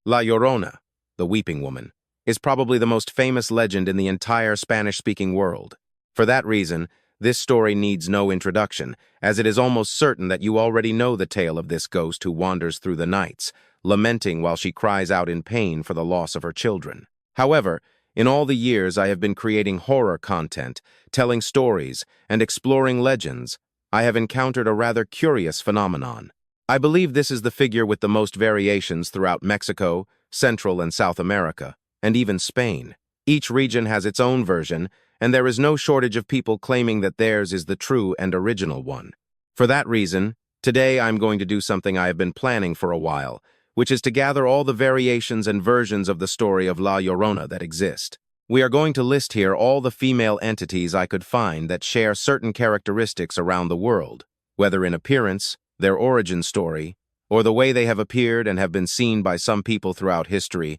La Llorona, the Weeping Woman, is probably the most famous legend in the entire Spanish-speaking world. For that reason, this story needs no introduction, as it is almost certain that you already know the tale of this ghost who wanders through the nights, lamenting while she cries out in pain for the loss of her children. However, in all the years I have been creating horror content, telling stories, and exploring legends, I have encountered a rather curious phenomenon. I believe this is the figure with the most variations throughout Mexico, Central and South America, and even Spain. Each region has its own version, and there is no shortage of people claiming that theirs is the true and original one. For that reason, today I'm going to do something I have been planning for a while, which is to gather all the variations and versions of the story of La Llorona that exist. We are going to list here all the female entities I could find that share certain characteristics around the world, whether in appearance, their origin story, or the way they have appeared and have been seen by some people throughout history,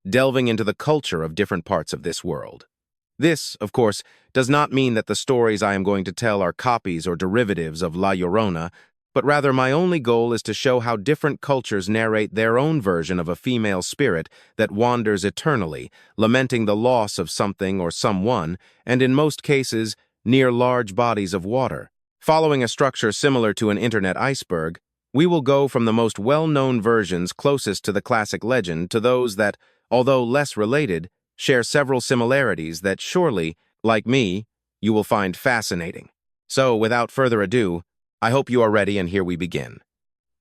delving into the culture of different parts of this world. This, of course, does not mean that the stories I am going to tell are copies or derivatives of La Llorona, but rather my only goal is to show how different cultures narrate their own version of a female spirit that wanders eternally, lamenting the loss of something or someone, and in most cases, near large bodies of water. Following a structure similar to an internet iceberg, we will go from the most well-known versions closest to the classic legend to those that, although less related, share several similarities that surely, like me, you will find fascinating. So, without further ado, I hope you are ready, and here we begin.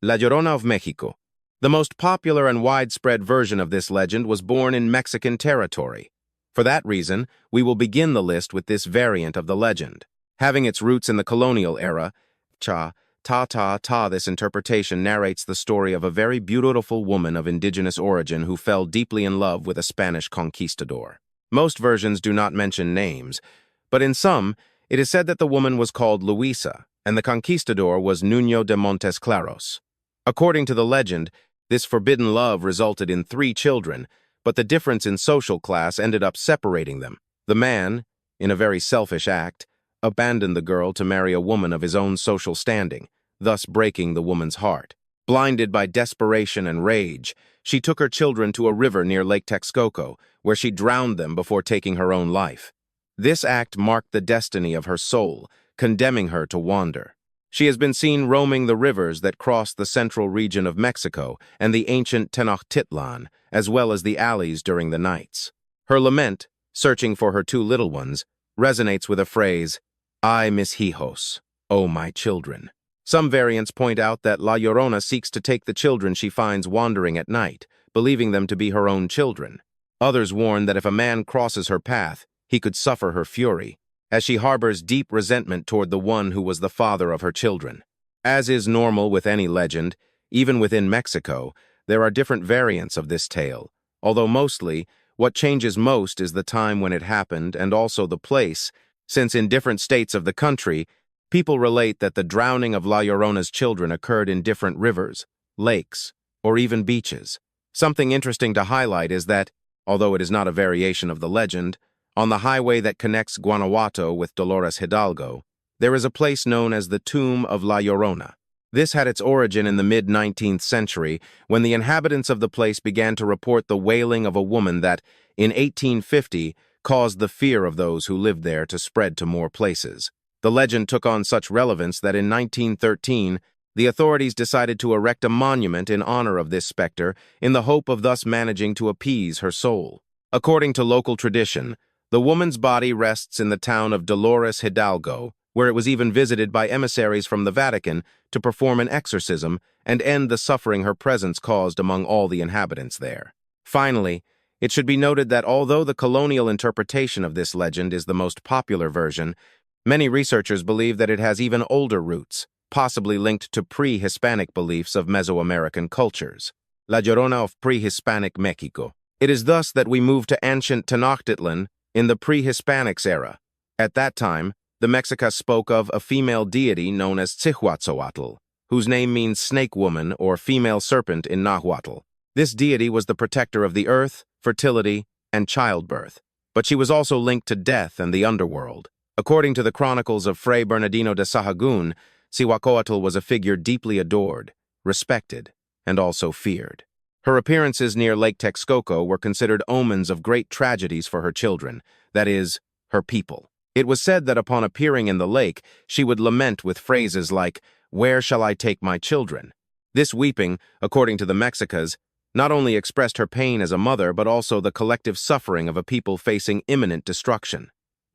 La Llorona of Mexico. The most popular and widespread version of this legend was born in Mexican territory. For that reason, we will begin the list with this variant of the legend. Having its roots in the colonial era, this interpretation narrates the story of a very beautiful woman of indigenous origin who fell deeply in love with a Spanish conquistador. Most versions do not mention names, but in some, it is said that the woman was called Luisa, and the conquistador was Nuño de Montes Claros. According to the legend, this forbidden love resulted in 3 children, but the difference in social class ended up separating them. The man, in a very selfish act, abandoned the girl to marry a woman of his own social standing, thus breaking the woman's heart. Blinded by desperation and rage, she took her children to a river near Lake Texcoco, where she drowned them before taking her own life. This act marked the destiny of her soul, condemning her to wander. She has been seen roaming the rivers that cross the central region of Mexico and the ancient Tenochtitlan, as well as the alleys during the nights. Her lament, searching for her 2 little ones, resonates with a phrase, "Ay, mis hijos, oh my children." Some variants point out that La Llorona seeks to take the children she finds wandering at night, believing them to be her own children. Others warn that if a man crosses her path, he could suffer her fury, as she harbors deep resentment toward the one who was the father of her children. As is normal with any legend, even within Mexico, there are different variants of this tale, although mostly, what changes most is the time when it happened and also the place, since in different states of the country, people relate that the drowning of La Llorona's children occurred in different rivers, lakes, or even beaches. Something interesting to highlight is that, although it is not a variation of the legend, on the highway that connects Guanajuato with Dolores Hidalgo, there is a place known as the Tomb of La Llorona. This had its origin in the mid-19th century, when the inhabitants of the place began to report the wailing of a woman that, in 1850, caused the fear of those who lived there to spread to more places. The legend took on such relevance that in 1913, the authorities decided to erect a monument in honor of this specter in the hope of thus managing to appease her soul. According to local tradition, the woman's body rests in the town of Dolores Hidalgo, where it was even visited by emissaries from the Vatican to perform an exorcism and end the suffering her presence caused among all the inhabitants there. Finally, it should be noted that although the colonial interpretation of this legend is the most popular version, many researchers believe that it has even older roots, possibly linked to pre-Hispanic beliefs of Mesoamerican cultures. La Llorona of pre-Hispanic Mexico. It is thus that we move to ancient Tenochtitlan in the pre-Hispanics era. At that time, the Mexicas spoke of a female deity known as Cihuacóatl, whose name means snake woman or female serpent in Nahuatl. This deity was the protector of the earth, fertility, and childbirth, but she was also linked to death and the underworld. According to the chronicles of Fray Bernardino de Sahagún, Cihuacóatl was a figure deeply adored, respected, and also feared. Her appearances near Lake Texcoco were considered omens of great tragedies for her children, that is, her people. It was said that upon appearing in the lake, she would lament with phrases like, "Where shall I take my children?" This weeping, according to the Mexicas, not only expressed her pain as a mother but also the collective suffering of a people facing imminent destruction.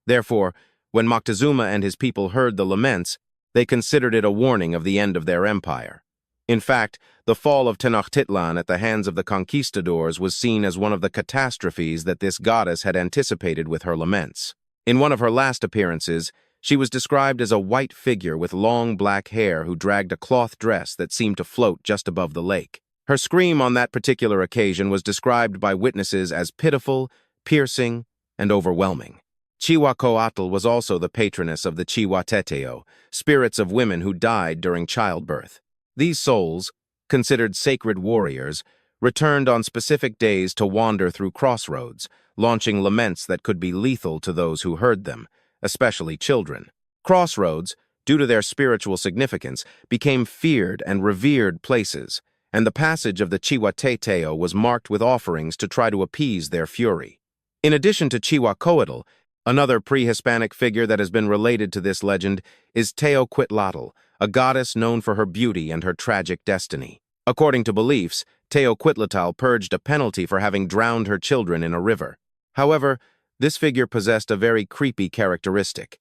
Therefore, when Moctezuma and his people heard the laments, they considered it a warning of the end of their empire. In fact, the fall of Tenochtitlan at the hands of the conquistadors was seen as one of the catastrophes that this goddess had anticipated with her laments. In one of her last appearances, she was described as a white figure with long black hair who dragged a cloth dress that seemed to float just above the lake. Her scream on that particular occasion was described by witnesses as pitiful, piercing, and overwhelming. Cihuacóatl was also the patroness of the Cihuateteo, spirits of women who died during childbirth. These souls, considered sacred warriors, returned on specific days to wander through crossroads, launching laments that could be lethal to those who heard them, especially children. Crossroads, due to their spiritual significance, became feared and revered places, and the passage of the Cihuateteo was marked with offerings to try to appease their fury. In addition to Cihuacóatl, another pre-Hispanic figure that has been related to this legend is Teoquitlatl, a goddess known for her beauty and her tragic destiny. According to beliefs, Teoquitlatl purged a penalty for having drowned her children in a river. However, this figure possessed a very creepy characteristic.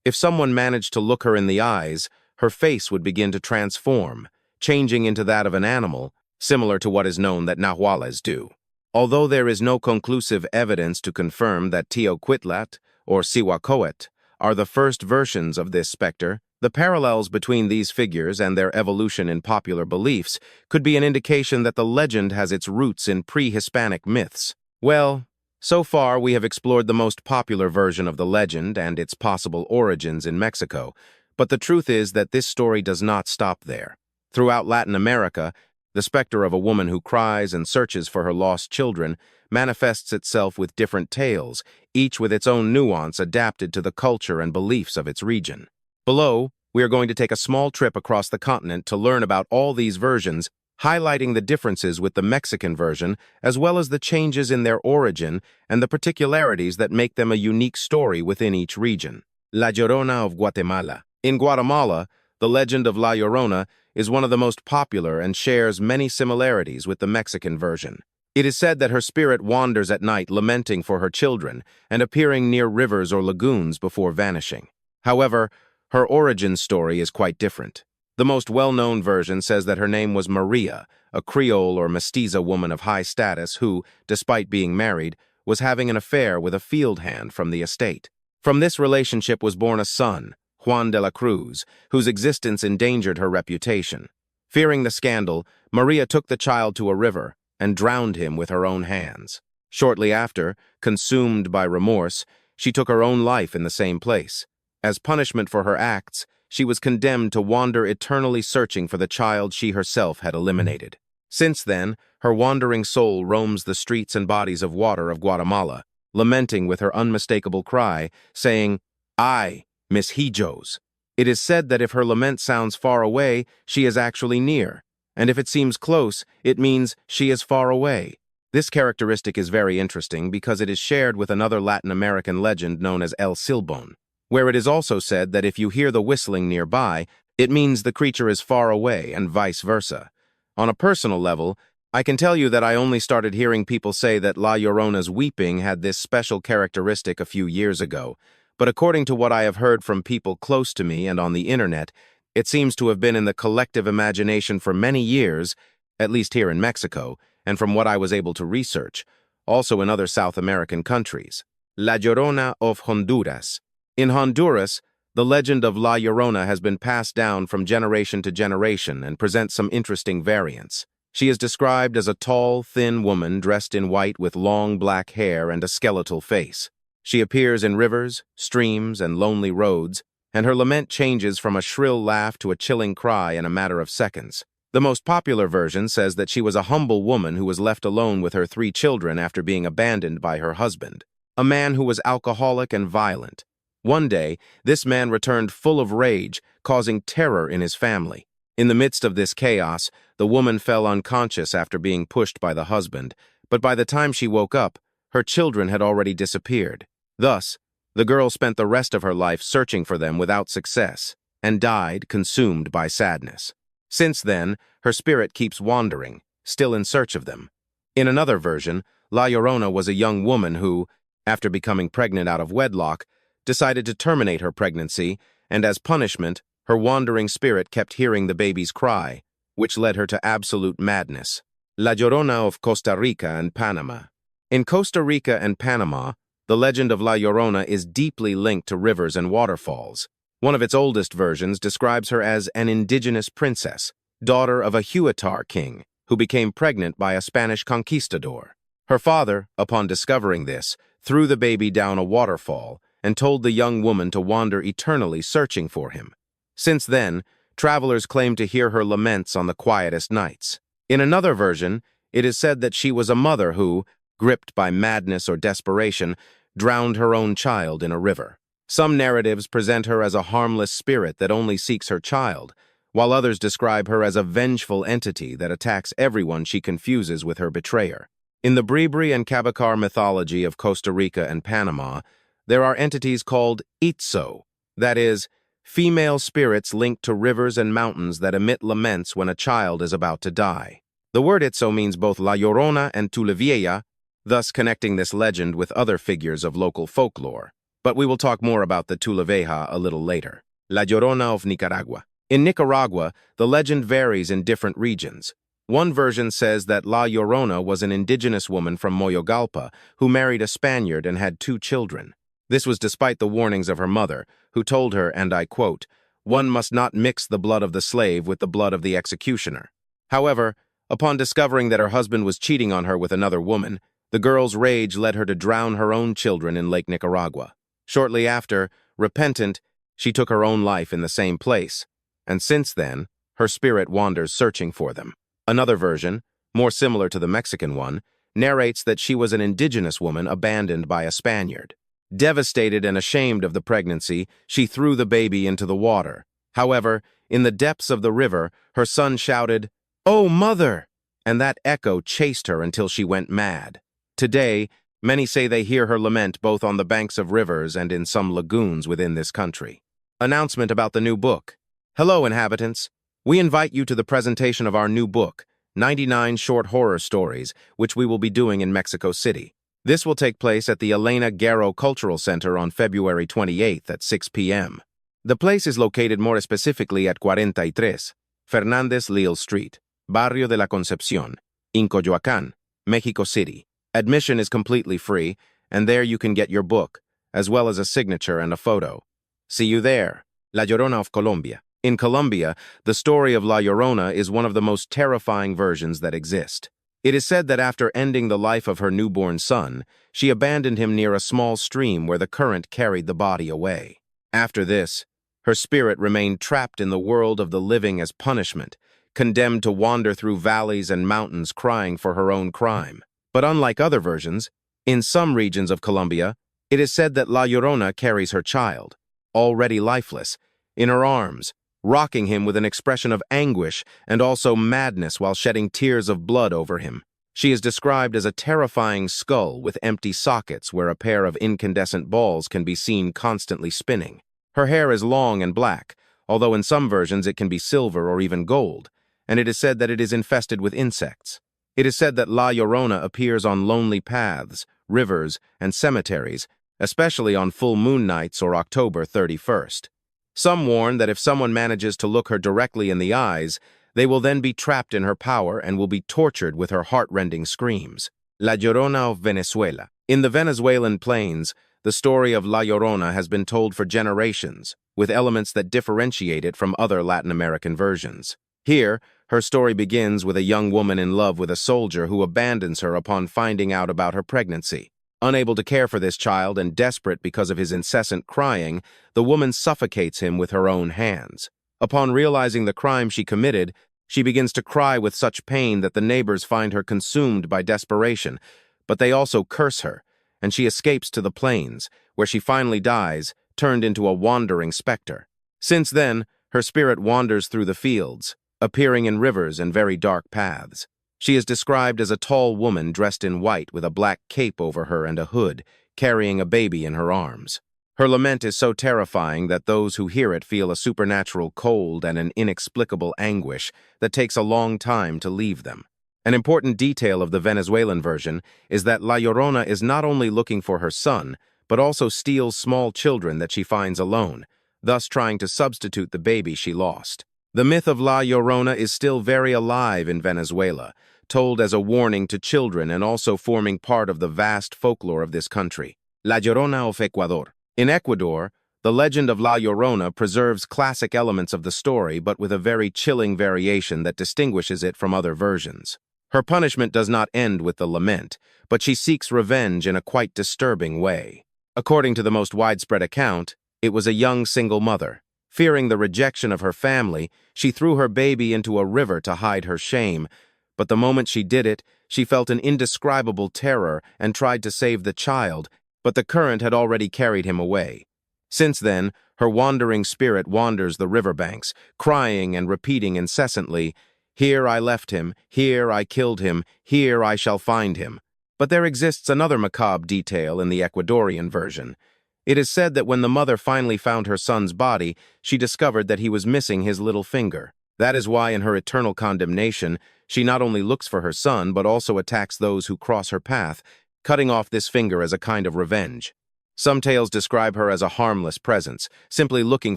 If someone managed to look her in the eyes, her face would begin to transform, changing into that of an animal, similar to what is known that Nahuales do. Although there is no conclusive evidence to confirm that Teoquitlatl or Cihuacóatl are the first versions of this specter, the parallels between these figures and their evolution in popular beliefs could be an indication that the legend has its roots in pre-Hispanic myths. Well, so far we have explored the most popular version of the legend and its possible origins in Mexico, but the truth is that this story does not stop there. Throughout Latin America, the specter of a woman who cries and searches for her lost children manifests itself with different tales, each with its own nuance adapted to the culture and beliefs of its region. Below, we are going to take a small trip across the continent to learn about all these versions, highlighting the differences with the Mexican version, as well as the changes in their origin and the particularities that make them a unique story within each region. La Llorona of Guatemala. In Guatemala, the legend of La Llorona is one of the most popular and shares many similarities with the Mexican version. It is said that her spirit wanders at night lamenting for her children and appearing near rivers or lagoons before vanishing. However, her origin story is quite different. The most well-known version says that her name was Maria, a Creole or mestiza woman of high status who, despite being married, was having an affair with a field hand from the estate. From this relationship was born a son, Juan de la Cruz, whose existence endangered her reputation. Fearing the scandal, Maria took the child to a river and drowned him with her own hands. Shortly after, consumed by remorse, she took her own life in the same place. As punishment for her acts, she was condemned to wander eternally searching for the child she herself had eliminated. Since then, her wandering soul roams the streets and bodies of water of Guatemala, lamenting with her unmistakable cry, saying, "I, Miss Hijos." It is said that if her lament sounds far away, she is actually near, and if it seems close, it means she is far away. This characteristic is very interesting because it is shared with another Latin American legend known as El Silbón, where it is also said that if you hear the whistling nearby, it means the creature is far away and vice versa. On a personal level, I can tell you that I only started hearing people say that La Llorona's weeping had this special characteristic a few years ago, but according to what I have heard from people close to me and on the internet, it seems to have been in the collective imagination for many years, at least here in Mexico, and from what I was able to research, also in other South American countries. La Llorona of Honduras. In Honduras, the legend of La Llorona has been passed down from generation to generation and presents some interesting variants. She is described as a tall, thin woman dressed in white with long black hair and a skeletal face. She appears in rivers, streams, and lonely roads, and her lament changes from a shrill laugh to a chilling cry in a matter of seconds. The most popular version says that she was a humble woman who was left alone with her 3 children after being abandoned by her husband, a man who was alcoholic and violent. One day, this man returned full of rage, causing terror in his family. In the midst of this chaos, the woman fell unconscious after being pushed by the husband, but by the time she woke up, her children had already disappeared. Thus, the girl spent the rest of her life searching for them without success, and died consumed by sadness. Since then, her spirit keeps wandering, still in search of them. In another version, La Llorona was a young woman who, after becoming pregnant out of wedlock, decided to terminate her pregnancy, and as punishment, her wandering spirit kept hearing the baby's cry, which led her to absolute madness. La Llorona of Costa Rica and Panama. In Costa Rica and Panama, the legend of La Llorona is deeply linked to rivers and waterfalls. One of its oldest versions describes her as an indigenous princess, daughter of a Cihuacóatl king, who became pregnant by a Spanish conquistador. Her father, upon discovering this, threw the baby down a waterfall and told the young woman to wander eternally searching for him. Since then, travelers claim to hear her laments on the quietest nights. In another version, it is said that she was a mother who, gripped by madness or desperation, drowned her own child in a river. Some narratives present her as a harmless spirit that only seeks her child, while others describe her as a vengeful entity that attacks everyone she confuses with her betrayer. In the Bribri and Cabacar mythology of Costa Rica and Panama, there are entities called Itzo, that is, female spirits linked to rivers and mountains that emit laments when a child is about to die. The word Itzo means both La Llorona and Tulevieja, thus connecting this legend with other figures of local folklore. But we will talk more about the Tulevieja a little later. La Llorona of Nicaragua. In Nicaragua, the legend varies in different regions. One version says that La Llorona was an indigenous woman from Moyogalpa who married a Spaniard and had 2 children. This was despite the warnings of her mother, who told her, and I quote, "One must not mix the blood of the slave with the blood of the executioner." However, upon discovering that her husband was cheating on her with another woman, the girl's rage led her to drown her own children in Lake Nicaragua. Shortly after, repentant, she took her own life in the same place, and since then, her spirit wanders searching for them. Another version, more similar to the Mexican one, narrates that she was an indigenous woman abandoned by a Spaniard. Devastated and ashamed of the pregnancy, she threw the baby into the water. However, in the depths of the river, her son shouted, "Oh, mother!" and that echo chased her until she went mad. Today, many say they hear her lament both on the banks of rivers and in some lagoons within this country. Announcement about the new book. Hello, inhabitants. We invite you to the presentation of our new book, 99 Short Horror Stories, which we will be doing in Mexico City. This will take place at the Elena Guerrero Cultural Center on February 28th at 6 p.m. The place is located more specifically at 43, Fernández Leal Street, Barrio de la Concepción, in Coyoacán, Mexico City. Admission is completely free, and there you can get your book, as well as a signature and a photo. See you there. La Llorona of Colombia. In Colombia, the story of La Llorona is one of the most terrifying versions that exist. It is said that after ending the life of her newborn son, she abandoned him near a small stream where the current carried the body away. After this, her spirit remained trapped in the world of the living as punishment, condemned to wander through valleys and mountains crying for her own crime. But unlike other versions, in some regions of Colombia, it is said that La Llorona carries her child, already lifeless, in her arms, rocking him with an expression of anguish and also madness while shedding tears of blood over him. She is described as a terrifying skull with empty sockets where a pair of incandescent balls can be seen constantly spinning. Her hair is long and black, although in some versions it can be silver or even gold, and it is said that it is infested with insects. It is said that La Llorona appears on lonely paths, rivers, and cemeteries, especially on full moon nights or October 31st. Some warn that if someone manages to look her directly in the eyes, they will then be trapped in her power and will be tortured with her heart-rending screams. La Llorona of Venezuela. In the Venezuelan plains, the story of La Llorona has been told for generations, with elements that differentiate it from other Latin American versions. Here, her story begins with a young woman in love with a soldier who abandons her upon finding out about her pregnancy. Unable to care for this child and desperate because of his incessant crying, the woman suffocates him with her own hands. Upon realizing the crime she committed, she begins to cry with such pain that the neighbors find her consumed by desperation, but they also curse her, and she escapes to the plains, where she finally dies, turned into a wandering specter. Since then, her spirit wanders through the fields, appearing in rivers and very dark paths. She is described as a tall woman dressed in white with a black cape over her and a hood, carrying a baby in her arms. Her lament is so terrifying that those who hear it feel a supernatural cold and an inexplicable anguish that takes a long time to leave them. An important detail of the Venezuelan version is that La Llorona is not only looking for her son, but also steals small children that she finds alone, thus trying to substitute the baby she lost. The myth of La Llorona is still very alive in Venezuela, told as a warning to children and also forming part of the vast folklore of this country. La Llorona of Ecuador. In Ecuador, the legend of La Llorona preserves classic elements of the story but with a very chilling variation that distinguishes it from other versions. Her punishment does not end with the lament, but she seeks revenge in a quite disturbing way. According to the most widespread account, it was a young single mother. Fearing the rejection of her family, she threw her baby into a river to hide her shame, but the moment she did it, she felt an indescribable terror and tried to save the child, but the current had already carried him away. Since then, her wandering spirit wanders the riverbanks, crying and repeating incessantly, "Here I left him, here I killed him, here I shall find him." But there exists another macabre detail in the Ecuadorian version. It is said that when the mother finally found her son's body, she discovered that he was missing his little finger. That is why in her eternal condemnation, she not only looks for her son but also attacks those who cross her path, cutting off this finger as a kind of revenge. Some tales describe her as a harmless presence, simply looking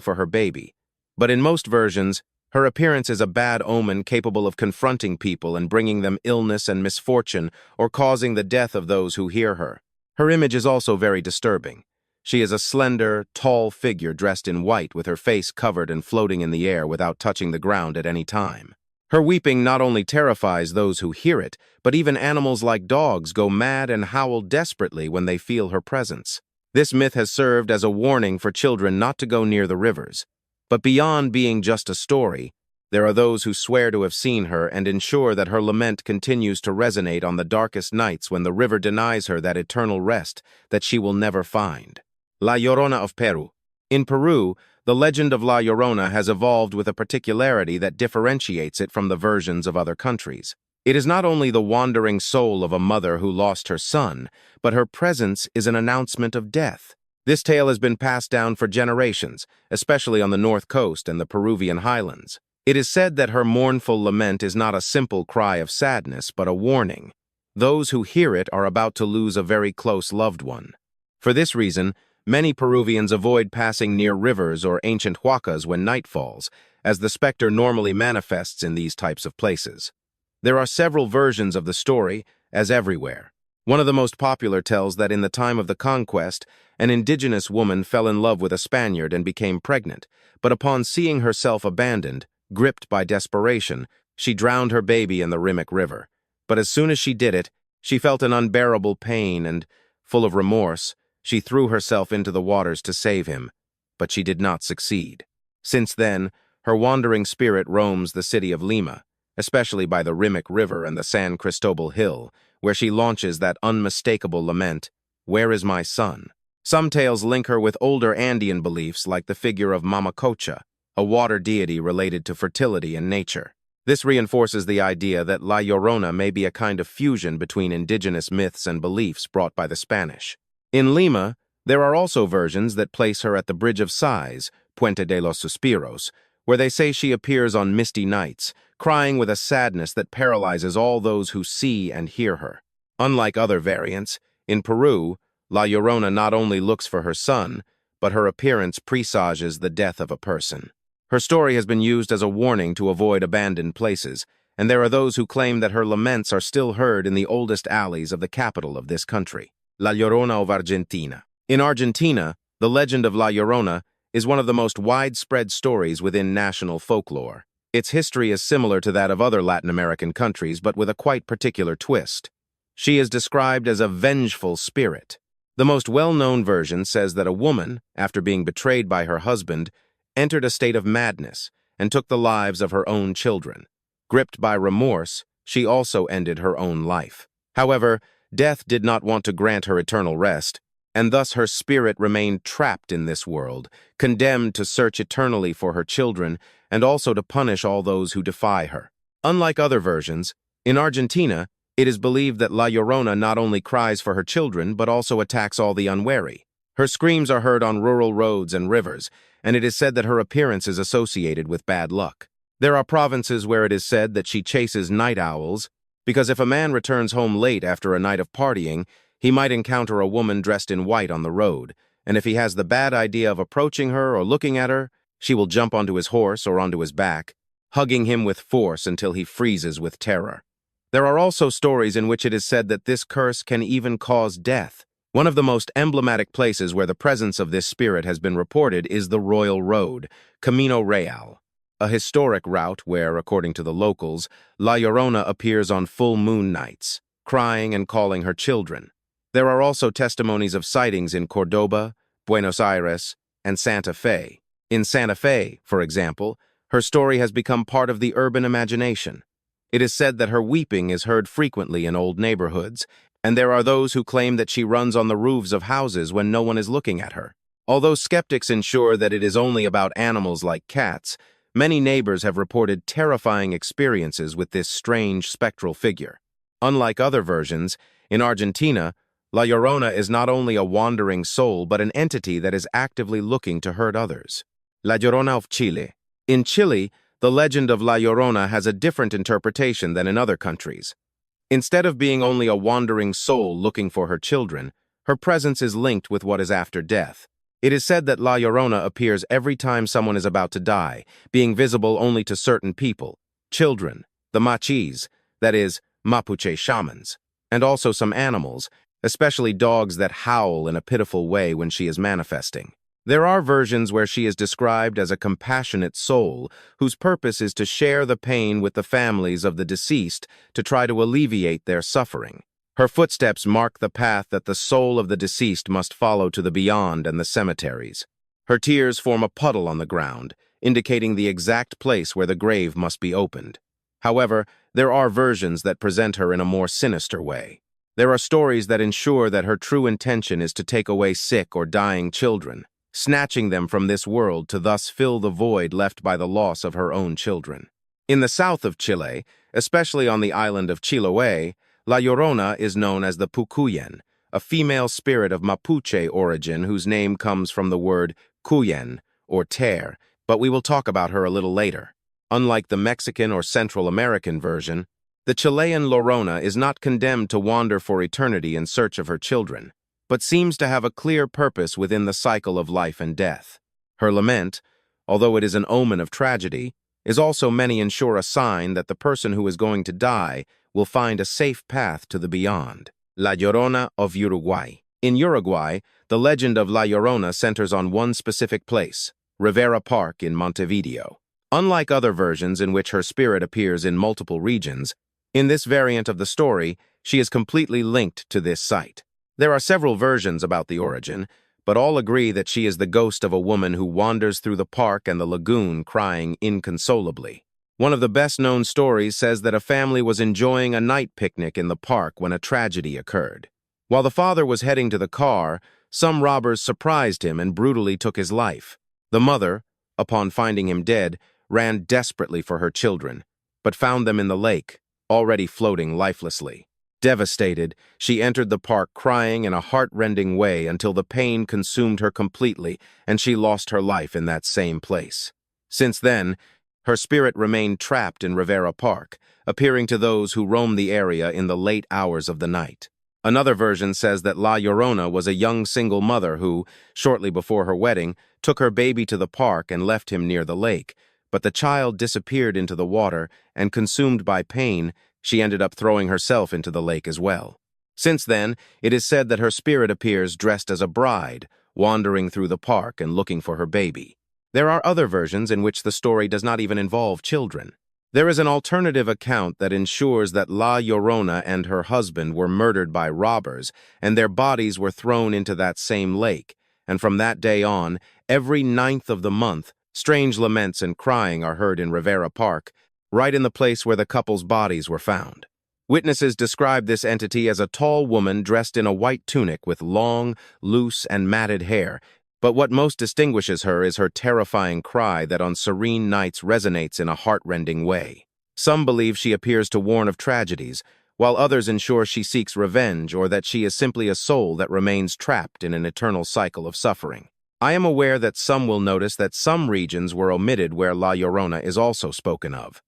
for her baby. But in most versions, her appearance is a bad omen capable of confronting people and bringing them illness and misfortune or causing the death of those who hear her. Her image is also very disturbing. She is a slender, tall figure dressed in white with her face covered and floating in the air without touching the ground at any time. Her weeping not only terrifies those who hear it, but even animals like dogs go mad and howl desperately when they feel her presence. This myth has served as a warning for children not to go near the rivers. But beyond being just a story, there are those who swear to have seen her and ensure that her lament continues to resonate on the darkest nights when the river denies her that eternal rest that she will never find. La Llorona of Peru. In Peru, the legend of La Llorona has evolved with a particularity that differentiates it from the versions of other countries. It is not only the wandering soul of a mother who lost her son, but her presence is an announcement of death. This tale has been passed down for generations, especially on the north coast and the Peruvian highlands. It is said that her mournful lament is not a simple cry of sadness, but a warning. Those who hear it are about to lose a very close loved one. For this reason, many Peruvians avoid passing near rivers or ancient huacas when night falls, as the specter normally manifests in these types of places. There are several versions of the story, as everywhere. One of the most popular tells that in the time of the conquest, an indigenous woman fell in love with a Spaniard and became pregnant, but upon seeing herself abandoned, gripped by desperation, she drowned her baby in the Rimac River. But as soon as she did it, she felt an unbearable pain and, full of remorse, she threw herself into the waters to save him, but she did not succeed. Since then, her wandering spirit roams the city of Lima, especially by the Rimac River and the San Cristobal Hill, where she launches that unmistakable lament, "Where is my son?" Some tales link her with older Andean beliefs like the figure of Mamacocha, a water deity related to fertility and nature. This reinforces the idea that La Llorona may be a kind of fusion between indigenous myths and beliefs brought by the Spanish. In Lima, there are also versions that place her at the Bridge of Sighs, Puente de los Suspiros, where they say she appears on misty nights, crying with a sadness that paralyzes all those who see and hear her. Unlike other variants, in Peru, La Llorona not only looks for her son, but her appearance presages the death of a person. Her story has been used as a warning to avoid abandoned places, and there are those who claim that her laments are still heard in the oldest alleys of the capital of this country, La Llorona of Argentina. In Argentina, the legend of La Llorona is one of the most widespread stories within national folklore. Its history is similar to that of other Latin American countries, but with a quite particular twist. She is described as a vengeful spirit. The most well-known version says that a woman, after being betrayed by her husband, entered a state of madness and took the lives of her own children. Gripped by remorse, she also ended her own life. However, death did not want to grant her eternal rest, and thus her spirit remained trapped in this world, condemned to search eternally for her children and also to punish all those who defy her. Unlike other versions, in Argentina, it is believed that La Llorona not only cries for her children but also attacks all the unwary. Her screams are heard on rural roads and rivers, and it is said that her appearance is associated with bad luck. There are provinces where it is said that she chases night owls, because if a man returns home late after a night of partying, he might encounter a woman dressed in white on the road, and if he has the bad idea of approaching her or looking at her, she will jump onto his horse or onto his back, hugging him with force until he freezes with terror. There are also stories in which it is said that this curse can even cause death. One of the most emblematic places where the presence of this spirit has been reported is the Royal Road, Camino Real, a historic route where, according to the locals, La Llorona appears on full moon nights, crying and calling her children. There are also testimonies of sightings in Cordoba, Buenos Aires, and Santa Fe. In Santa Fe, for example, her story has become part of the urban imagination. It is said that her weeping is heard frequently in old neighborhoods, and there are those who claim that she runs on the roofs of houses when no one is looking at her. Although skeptics ensure that it is only about animals like cats, many neighbors have reported terrifying experiences with this strange spectral figure. Unlike other versions, in Argentina, La Llorona is not only a wandering soul but an entity that is actively looking to hurt others. La Llorona of Chile. In Chile, the legend of La Llorona has a different interpretation than in other countries. Instead of being only a wandering soul looking for her children, her presence is linked with what is after death. It is said that La Llorona appears every time someone is about to die, being visible only to certain people, children, the Machis, that is, Mapuche shamans, and also some animals, especially dogs that howl in a pitiful way when she is manifesting. There are versions where she is described as a compassionate soul whose purpose is to share the pain with the families of the deceased to try to alleviate their suffering. Her footsteps mark the path that the soul of the deceased must follow to the beyond and the cemeteries. Her tears form a puddle on the ground, indicating the exact place where the grave must be opened. However, there are versions that present her in a more sinister way. There are stories that ensure that her true intention is to take away sick or dying children, snatching them from this world to thus fill the void left by the loss of her own children. In the south of Chile, especially on the island of Chiloé, La Llorona is known as the Pucuyen, a female spirit of Mapuche origin whose name comes from the word cuyen, or tear, but we will talk about her a little later. Unlike the Mexican or Central American version, the Chilean Llorona is not condemned to wander for eternity in search of her children, but seems to have a clear purpose within the cycle of life and death. Her lament, although it is an omen of tragedy, is also many ensure a sign that the person who is going to die will find a safe path to the beyond. La Llorona of Uruguay. In Uruguay, the legend of La Llorona centers on one specific place, Rivera Park in Montevideo. Unlike other versions in which her spirit appears in multiple regions, in this variant of the story, she is completely linked to this site. There are several versions about the origin, but all agree that she is the ghost of a woman who wanders through the park and the lagoon crying inconsolably. One of the best-known stories says that a family was enjoying a night picnic in the park when a tragedy occurred. While the father was heading to the car, some robbers surprised him and brutally took his life. The mother, upon finding him dead, ran desperately for her children, but found them in the lake, already floating lifelessly. Devastated, she entered the park crying in a heart-rending way until the pain consumed her completely and she lost her life in that same place. Since then, her spirit remained trapped in Rivera Park, appearing to those who roam the area in the late hours of the night. Another version says that La Llorona was a young single mother who, shortly before her wedding, took her baby to the park and left him near the lake, but the child disappeared into the water and, consumed by pain, she ended up throwing herself into the lake as well. Since then, it is said that her spirit appears dressed as a bride, wandering through the park and looking for her baby. There are other versions in which the story does not even involve children. There is an alternative account that ensures that La Llorona and her husband were murdered by robbers, and their bodies were thrown into that same lake, and from that day on, every 9th of the month, strange laments and crying are heard in Rivera Park, right in the place where the couple's bodies were found. Witnesses describe this entity as a tall woman dressed in a white tunic with long, loose, and matted hair, But what most distinguishes her is her terrifying cry that on serene nights resonates in a heart-rending way. Some believe she appears to warn of tragedies, while others ensure she seeks revenge or that she is simply a soul that remains trapped in an eternal cycle of suffering. I am aware that some will notice that some regions were omitted where La Llorona is also spoken of.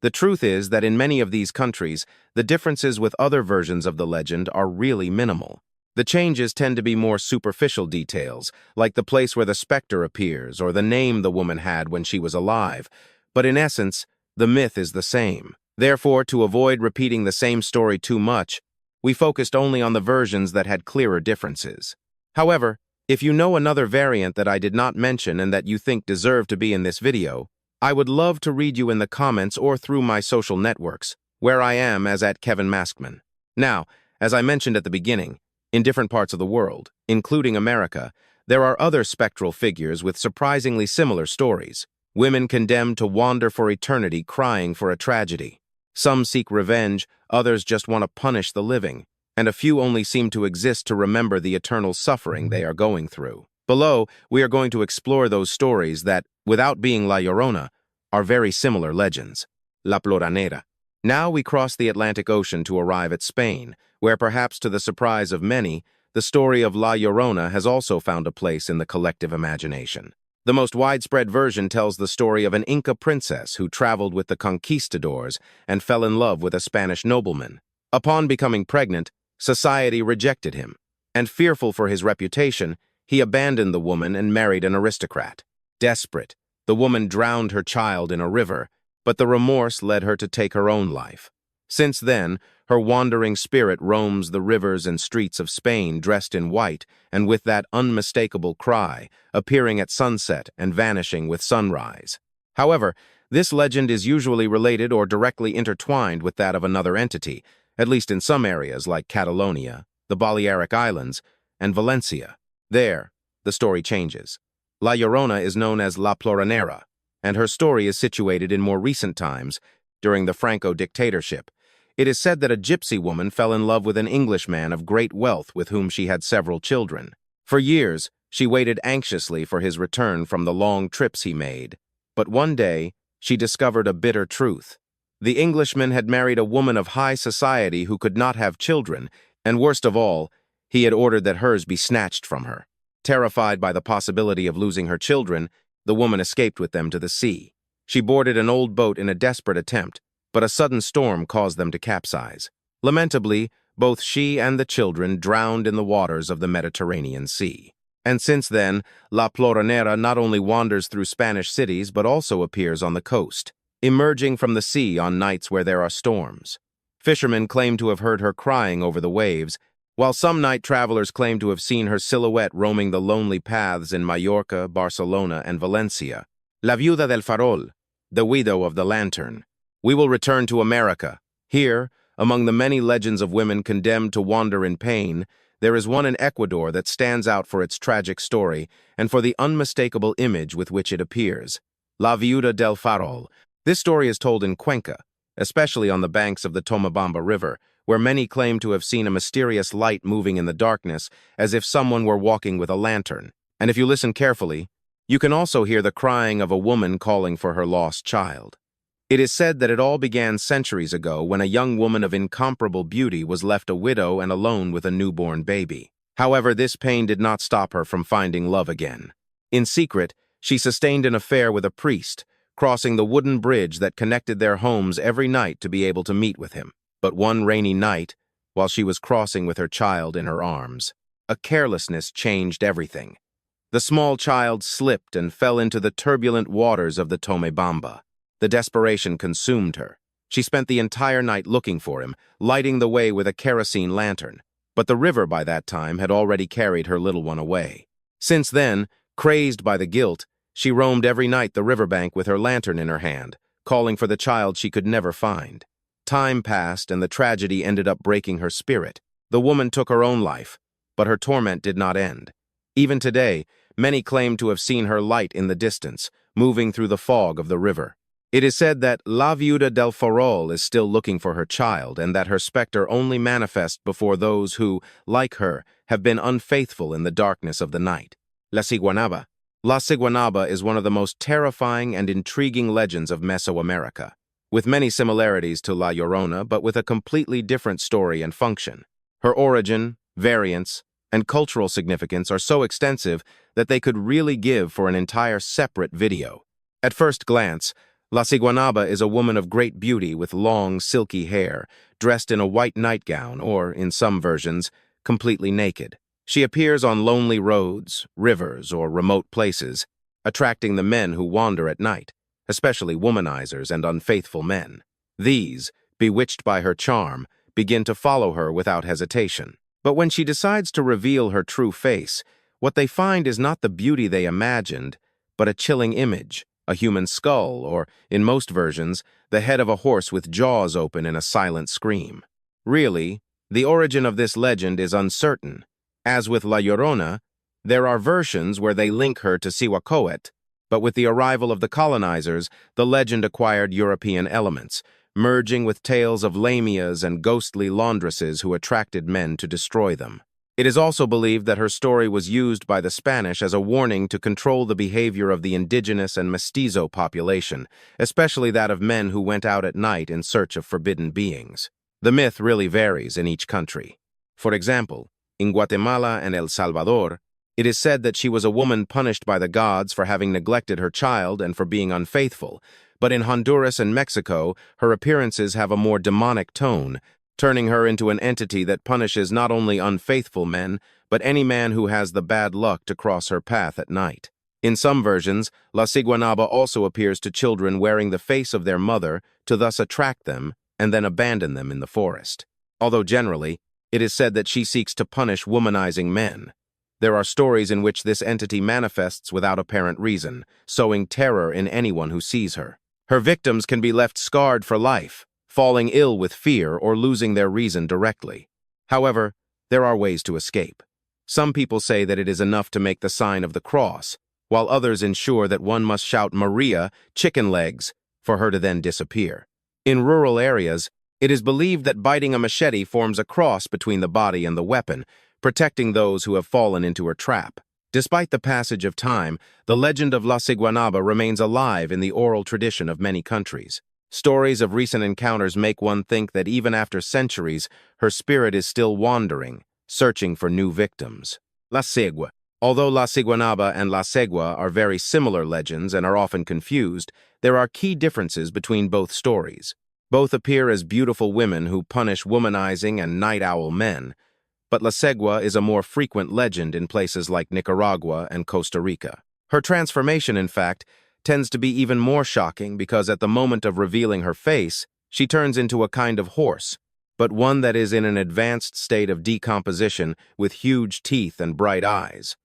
The truth is that in many of these countries, the differences with other versions of the legend are really minimal. The changes tend to be more superficial details, like the place where the specter appears or the name the woman had when she was alive, but in essence, the myth is the same. Therefore, to avoid repeating the same story too much, we focused only on the versions that had clearer differences. However, if you know another variant that I did not mention and that you think deserve to be in this video, I would love to read you in the comments or through my social networks, where I am as @KevinMaskman. Now, as I mentioned at the beginning, in different parts of the world, including America, there are other spectral figures with surprisingly similar stories. Women condemned to wander for eternity crying for a tragedy. Some seek revenge, others just want to punish the living, and a few only seem to exist to remember the eternal suffering they are going through. Below, we are going to explore those stories that, without being La Llorona, are very similar legends. La Ploranera. Now we cross the Atlantic Ocean to arrive at Spain, where perhaps to the surprise of many, the story of La Llorona has also found a place in the collective imagination. The most widespread version tells the story of an Inca princess who traveled with the conquistadors and fell in love with a Spanish nobleman. Upon becoming pregnant, society rejected him, and fearful for his reputation, he abandoned the woman and married an aristocrat. Desperate, the woman drowned her child in a river, but the remorse led her to take her own life. Since then, her wandering spirit roams the rivers and streets of Spain dressed in white and with that unmistakable cry, appearing at sunset and vanishing with sunrise. However, this legend is usually related or directly intertwined with that of another entity, at least in some areas like Catalonia, the Balearic Islands, and Valencia. There, the story changes. La Llorona is known as La Ploranera, and her story is situated in more recent times, during the Franco dictatorship. It is said that a gypsy woman fell in love with an Englishman of great wealth with whom she had several children. For years, she waited anxiously for his return from the long trips he made. But one day, she discovered a bitter truth. The Englishman had married a woman of high society who could not have children, and worst of all, he had ordered that hers be snatched from her. Terrified by the possibility of losing her children, the woman escaped with them to the sea. She boarded an old boat in a desperate attempt, but a sudden storm caused them to capsize. Lamentably, both she and the children drowned in the waters of the Mediterranean Sea. And since then, La Ploranera not only wanders through Spanish cities but also appears on the coast, emerging from the sea on nights where there are storms. Fishermen claim to have heard her crying over the waves, while some night travelers claim to have seen her silhouette roaming the lonely paths in Mallorca, Barcelona, and Valencia. La Viuda del Farol, the widow of the lantern. We will return to America. Here, among the many legends of women condemned to wander in pain, there is one in Ecuador that stands out for its tragic story and for the unmistakable image with which it appears. La Viuda del Farol. This story is told in Cuenca, especially on the banks of the Tomabamba River, where many claim to have seen a mysterious light moving in the darkness as if someone were walking with a lantern. And if you listen carefully, you can also hear the crying of a woman calling for her lost child. It is said that it all began centuries ago when a young woman of incomparable beauty was left a widow and alone with a newborn baby. However, this pain did not stop her from finding love again. In secret, she sustained an affair with a priest, crossing the wooden bridge that connected their homes every night to be able to meet with him. But one rainy night, while she was crossing with her child in her arms, a carelessness changed everything. The small child slipped and fell into the turbulent waters of the Tomebamba. The desperation consumed her. She spent the entire night looking for him, lighting the way with a kerosene lantern. But the river by that time had already carried her little one away. Since then, crazed by the guilt, she roamed every night the riverbank with her lantern in her hand, calling for the child she could never find. Time passed and the tragedy ended up breaking her spirit. The woman took her own life, but her torment did not end. Even today, many claim to have seen her light in the distance, moving through the fog of the river. It is said that La Viuda del Farol is still looking for her child and that her specter only manifests before those who, like her, have been unfaithful in the darkness of the night. La Ciguanaba. La Ciguanaba is one of the most terrifying and intriguing legends of Mesoamerica, with many similarities to La Llorona but with a completely different story and function. Her origin, variants, and cultural significance are so extensive that they could really give for an entire separate video. At first glance, La Ciguanaba is a woman of great beauty with long, silky hair, dressed in a white nightgown or, in some versions, completely naked. She appears on lonely roads, rivers, or remote places, attracting the men who wander at night, especially womanizers and unfaithful men. These, bewitched by her charm, begin to follow her without hesitation. But when she decides to reveal her true face, what they find is not the beauty they imagined, but a chilling image, a human skull, or, in most versions, the head of a horse with jaws open in a silent scream. Really, the origin of this legend is uncertain. As with La Llorona, there are versions where they link her to Cihuacóatl, but with the arrival of the colonizers, the legend acquired European elements, merging with tales of lamias and ghostly laundresses who attracted men to destroy them. It is also believed that her story was used by the Spanish as a warning to control the behavior of the indigenous and mestizo population, especially that of men who went out at night in search of forbidden beings. The myth really varies in each country. For example, in Guatemala and El Salvador, it is said that she was a woman punished by the gods for having neglected her child and for being unfaithful, but in Honduras and Mexico, her appearances have a more demonic tone, turning her into an entity that punishes not only unfaithful men, but any man who has the bad luck to cross her path at night. In some versions, La Ciguanaba also appears to children wearing the face of their mother to thus attract them and then abandon them in the forest. Although generally, it is said that she seeks to punish womanizing men. There are stories in which this entity manifests without apparent reason, sowing terror in anyone who sees her. Her victims can be left scarred for life, falling ill with fear or losing their reason directly. However, there are ways to escape. Some people say that it is enough to make the sign of the cross, while others ensure that one must shout Maria, chicken legs, for her to then disappear. In rural areas, it is believed that biting a machete forms a cross between the body and the weapon, protecting those who have fallen into her trap. Despite the passage of time, the legend of La Ciguanaba remains alive in the oral tradition of many countries. Stories of recent encounters make one think that even after centuries, her spirit is still wandering, searching for new victims. La Cigua. Although La Ciguanaba and La Cegua are very similar legends and are often confused, there are key differences between both stories. Both appear as beautiful women who punish womanizing and night owl men, but La Cegua is a more frequent legend in places like Nicaragua and Costa Rica. Her transformation, in fact, tends to be even more shocking because at the moment of revealing her face, she turns into a kind of horse, but one that is in an advanced state of decomposition with huge teeth and bright eyes.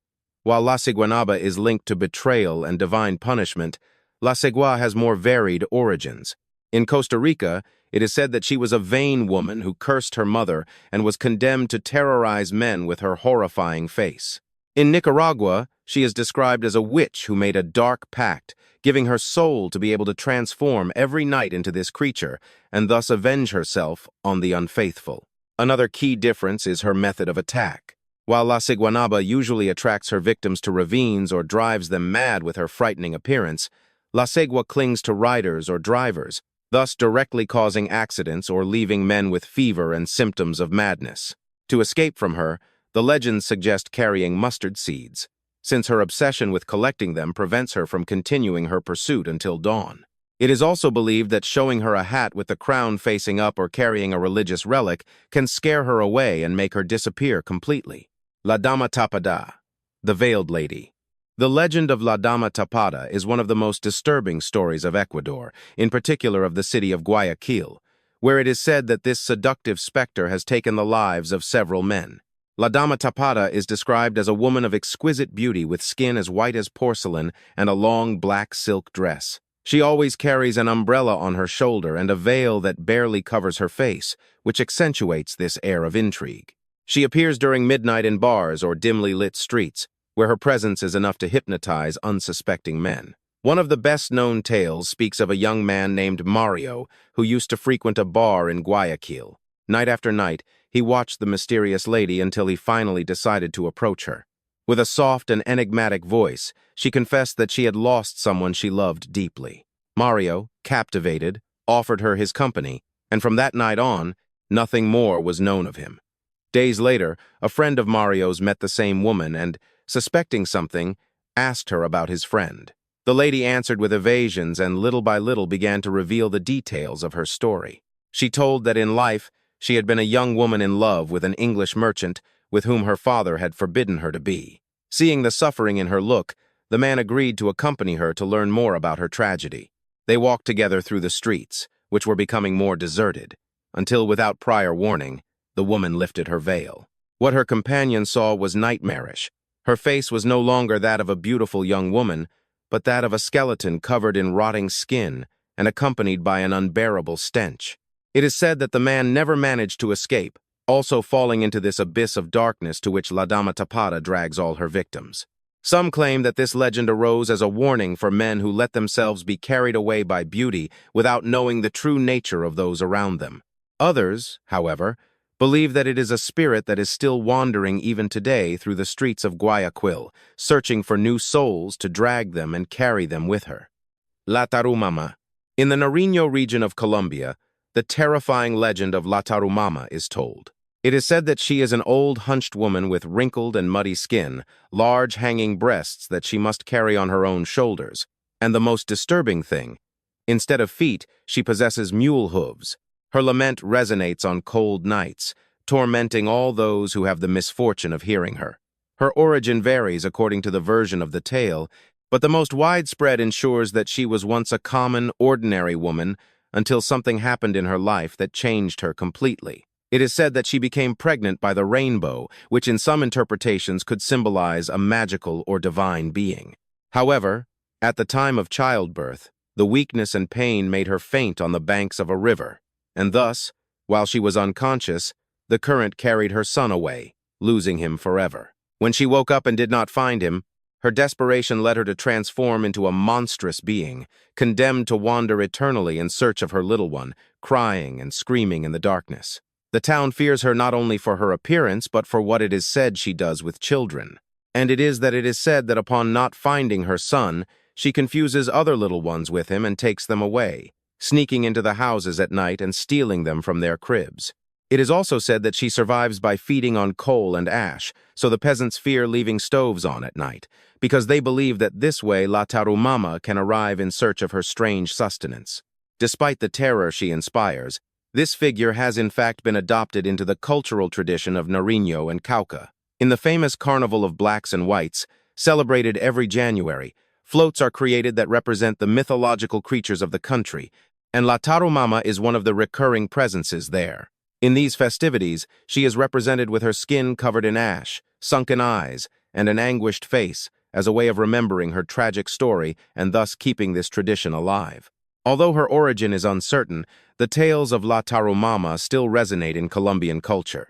While La Ciguanaba is linked to betrayal and divine punishment, La Cegua has more varied origins. In Costa Rica, it is said that she was a vain woman who cursed her mother and was condemned to terrorize men with her horrifying face. In Nicaragua, she is described as a witch who made a dark pact, giving her soul to be able to transform every night into this creature and thus avenge herself on the unfaithful. Another key difference is her method of attack. While La Ciguanaba usually attracts her victims to ravines or drives them mad with her frightening appearance, La Cegua clings to riders or drivers, thus directly causing accidents or leaving men with fever and symptoms of madness. To escape from her, the legends suggest carrying mustard seeds, since her obsession with collecting them prevents her from continuing her pursuit until dawn. It is also believed that showing her a hat with the crown facing up or carrying a religious relic can scare her away and make her disappear completely. La Dama Tapada, the Veiled Lady. The legend of La Dama Tapada is one of the most disturbing stories of Ecuador, in particular of the city of Guayaquil, where it is said that this seductive specter has taken the lives of several men. La Dama Tapada is described as a woman of exquisite beauty with skin as white as porcelain and a long black silk dress. She always carries an umbrella on her shoulder and a veil that barely covers her face, which accentuates this air of intrigue. She appears during midnight in bars or dimly lit streets, where her presence is enough to hypnotize unsuspecting men. One of the best-known tales speaks of a young man named Onryō who used to frequent a bar in Guayaquil. Night after night, he watched the mysterious lady until he finally decided to approach her. With a soft and enigmatic voice, she confessed that she had lost someone she loved deeply. Onryō, captivated, offered her his company, and from that night on, nothing more was known of him. Days later, a friend of Onryō's met the same woman and, suspecting something, asked her about his friend. The lady answered with evasions and little by little began to reveal the details of her story. She told that in life, she had been a young woman in love with an English merchant with whom her father had forbidden her to be. Seeing the suffering in her look, the man agreed to accompany her to learn more about her tragedy. They walked together through the streets, which were becoming more deserted, until without prior warning, the woman lifted her veil. What her companion saw was nightmarish. Her face was no longer that of a beautiful young woman, but that of a skeleton covered in rotting skin and accompanied by an unbearable stench. It is said that the man never managed to escape, also falling into this abyss of darkness to which La Dama Tapada drags all her victims. Some claim that this legend arose as a warning for men who let themselves be carried away by beauty without knowing the true nature of those around them. Others, however, believe that it is a spirit that is still wandering even today through the streets of Guayaquil, searching for new souls to drag them and carry them with her. La Tarumama. In the Nariño region of Colombia, the terrifying legend of La Tarumama is told. It is said that she is an old, hunched woman with wrinkled and muddy skin, large hanging breasts that she must carry on her own shoulders, and the most disturbing thing, instead of feet, she possesses mule hooves. Her lament resonates on cold nights, tormenting all those who have the misfortune of hearing her. Her origin varies according to the version of the tale, but the most widespread ensures that she was once a common, ordinary woman until something happened in her life that changed her completely. It is said that she became pregnant by the rainbow, which in some interpretations could symbolize a magical or divine being. However, at the time of childbirth, the weakness and pain made her faint on the banks of a river, and thus, while she was unconscious, the current carried her son away, losing him forever. When she woke up and did not find him, her desperation led her to transform into a monstrous being, condemned to wander eternally in search of her little one, crying and screaming in the darkness. The town fears her not only for her appearance, but for what it is said she does with children. And it is said that upon not finding her son, she confuses other little ones with him and takes them away, sneaking into the houses at night and stealing them from their cribs. It is also said that she survives by feeding on coal and ash, so the peasants fear leaving stoves on at night, because they believe that this way La Tarumama can arrive in search of her strange sustenance. Despite the terror she inspires, this figure has in fact been adopted into the cultural tradition of Nariño and Cauca. In the famous Carnival of Blacks and Whites, celebrated every January, floats are created that represent the mythological creatures of the country, and La Tarumama is one of the recurring presences there. In these festivities, she is represented with her skin covered in ash, sunken eyes, and an anguished face, as a way of remembering her tragic story and thus keeping this tradition alive. Although her origin is uncertain, the tales of La Tarumama still resonate in Colombian culture.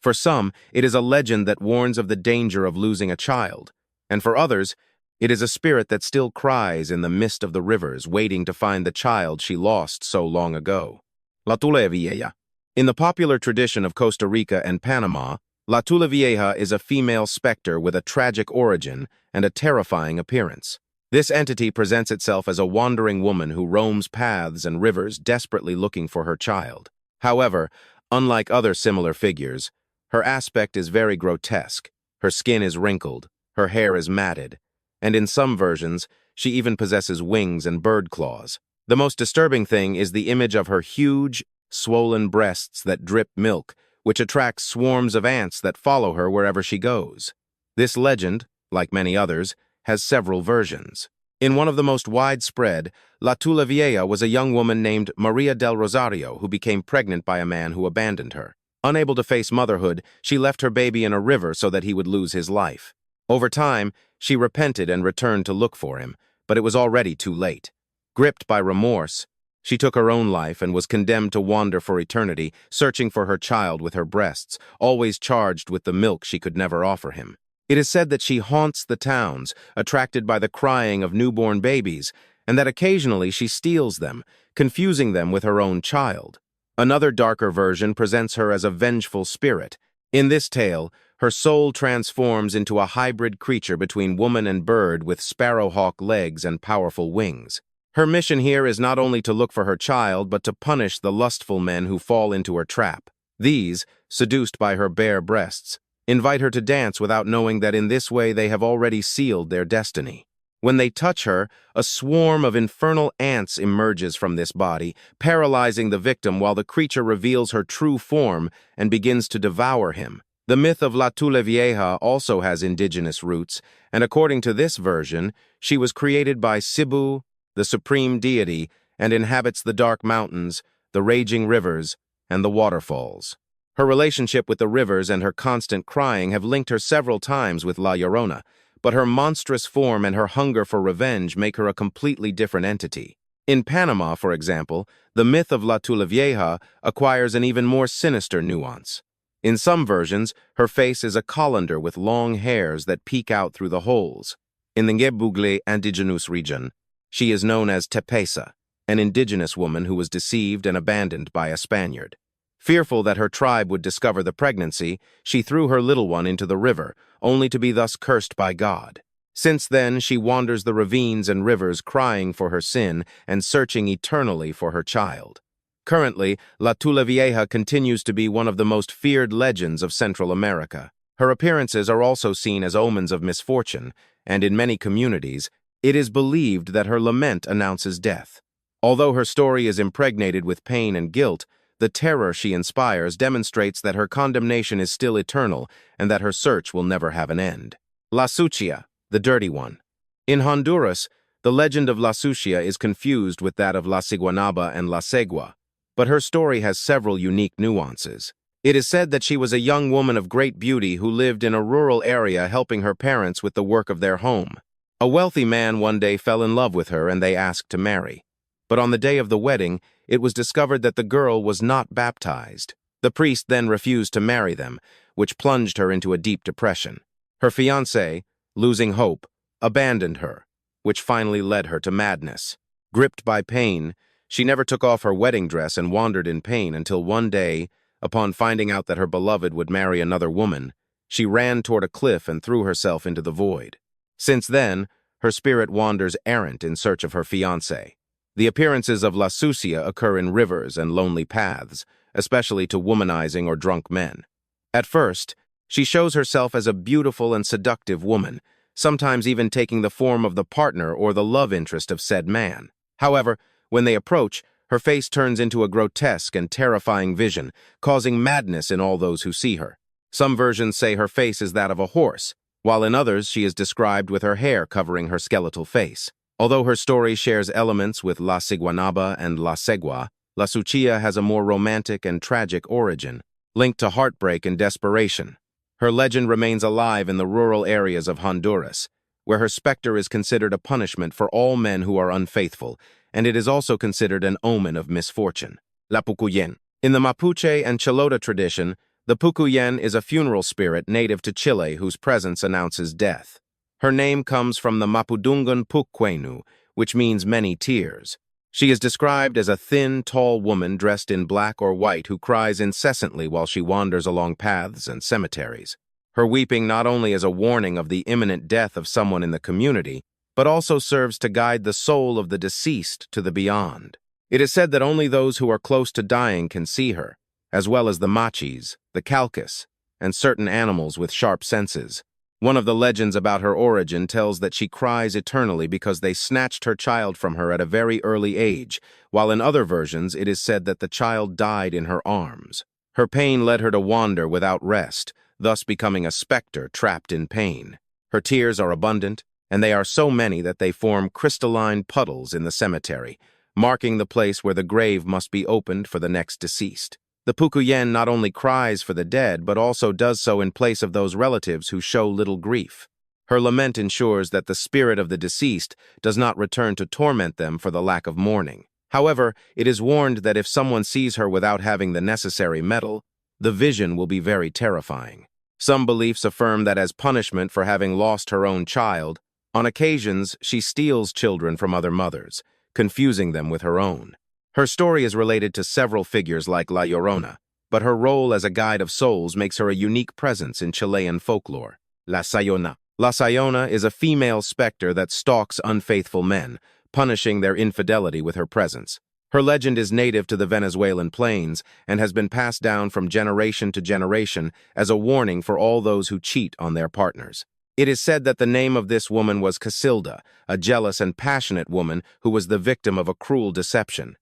For some, it is a legend that warns of the danger of losing a child, and for others, it is a spirit that still cries in the mist of the rivers, waiting to find the child she lost so long ago. La Tula Vieja. In the popular tradition of Costa Rica and Panama, La Tula Vieja is a female specter with a tragic origin and a terrifying appearance. This entity presents itself as a wandering woman who roams paths and rivers desperately looking for her child. However, unlike other similar figures, her aspect is very grotesque. Her skin is wrinkled, her hair is matted, and in some versions, she even possesses wings and bird claws. The most disturbing thing is the image of her huge, swollen breasts that drip milk, which attracts swarms of ants that follow her wherever she goes. This legend, like many others, has several versions. In one of the most widespread, La Tula Vieja was a young woman named Maria del Rosario who became pregnant by a man who abandoned her. Unable to face motherhood, she left her baby in a river so that he would lose his life. Over time, she repented and returned to look for him, but it was already too late. Gripped by remorse, she took her own life and was condemned to wander for eternity, searching for her child with her breasts, always charged with the milk she could never offer him. It is said that she haunts the towns, attracted by the crying of newborn babies, and that occasionally she steals them, confusing them with her own child. Another darker version presents her as a vengeful spirit. In this tale, her soul transforms into a hybrid creature between woman and bird with sparrowhawk legs and powerful wings. Her mission here is not only to look for her child, but to punish the lustful men who fall into her trap. These, seduced by her bare breasts, invite her to dance without knowing that in this way they have already sealed their destiny. When they touch her, a swarm of infernal ants emerges from this body, paralyzing the victim while the creature reveals her true form and begins to devour him. The myth of La Tulevieja also has indigenous roots, and according to this version, she was created by Cebu, the supreme deity, and inhabits the dark mountains, the raging rivers, and the waterfalls. Her relationship with the rivers and her constant crying have linked her several times with La Llorona, but her monstrous form and her hunger for revenge make her a completely different entity. In Panama, for example, the myth of La Tulevieja acquires an even more sinister nuance. In some versions, her face is a colander with long hairs that peek out through the holes. In the Ngebugle indigenous region, she is known as Tepesa, an indigenous woman who was deceived and abandoned by a Spaniard. Fearful that her tribe would discover the pregnancy, she threw her little one into the river, only to be thus cursed by God. Since then, she wanders the ravines and rivers crying for her sin and searching eternally for her child. Currently, La Tulevieja continues to be one of the most feared legends of Central America. Her appearances are also seen as omens of misfortune, and in many communities, it is believed that her lament announces death. Although her story is impregnated with pain and guilt, the terror she inspires demonstrates that her condemnation is still eternal and that her search will never have an end. La Sucia, the Dirty One. In Honduras, the legend of La Sucia is confused with that of La Ciguanaba and La Segua, but her story has several unique nuances. It is said that she was a young woman of great beauty who lived in a rural area helping her parents with the work of their home. A wealthy man one day fell in love with her and they asked to marry. But on the day of the wedding, it was discovered that the girl was not baptized. The priest then refused to marry them, which plunged her into a deep depression. Her fiancé, losing hope, abandoned her, which finally led her to madness. Gripped by pain, she never took off her wedding dress and wandered in pain until one day, upon finding out that her beloved would marry another woman, she ran toward a cliff and threw herself into the void. Since then, her spirit wanders errant in search of her fiancé. The appearances of La Sucia occur in rivers and lonely paths, especially to womanizing or drunk men. At first, she shows herself as a beautiful and seductive woman, sometimes even taking the form of the partner or the love interest of said man. However, when they approach, her face turns into a grotesque and terrifying vision, causing madness in all those who see her. Some versions say her face is that of a horse, while in others she is described with her hair covering her skeletal face. Although her story shares elements with La Ciguanaba and La Segua, La Sucia has a more romantic and tragic origin, linked to heartbreak and desperation. Her legend remains alive in the rural areas of Honduras, where her specter is considered a punishment for all men who are unfaithful, and it is also considered an omen of misfortune. La Pucuyen. In the Mapuche and Chilota tradition, the Pucuyen is a funeral spirit native to Chile whose presence announces death. Her name comes from the Mapudungun Pukwenu, which means many tears. She is described as a thin, tall woman dressed in black or white who cries incessantly while she wanders along paths and cemeteries. Her weeping not only is a warning of the imminent death of someone in the community, but also serves to guide the soul of the deceased to the beyond. It is said that only those who are close to dying can see her, as well as the machis, the calcus, and certain animals with sharp senses. One of the legends about her origin tells that she cries eternally because they snatched her child from her at a very early age, while in other versions it is said that the child died in her arms. Her pain led her to wander without rest, thus becoming a specter trapped in pain. Her tears are abundant, and they are so many that they form crystalline puddles in the cemetery, marking the place where the grave must be opened for the next deceased. The Pucuyen not only cries for the dead, but also does so in place of those relatives who show little grief. Her lament ensures that the spirit of the deceased does not return to torment them for the lack of mourning. However, it is warned that if someone sees her without having the necessary metal, the vision will be very terrifying. Some beliefs affirm that as punishment for having lost her own child, on occasions she steals children from other mothers, confusing them with her own. Her story is related to several figures like La Llorona, but her role as a guide of souls makes her a unique presence in Chilean folklore. La Sayona. La Sayona is a female specter that stalks unfaithful men, punishing their infidelity with her presence. Her legend is native to the Venezuelan plains and has been passed down from generation to generation as a warning for all those who cheat on their partners. It is said that the name of this woman was Casilda, a jealous and passionate woman who was the victim of a cruel deception.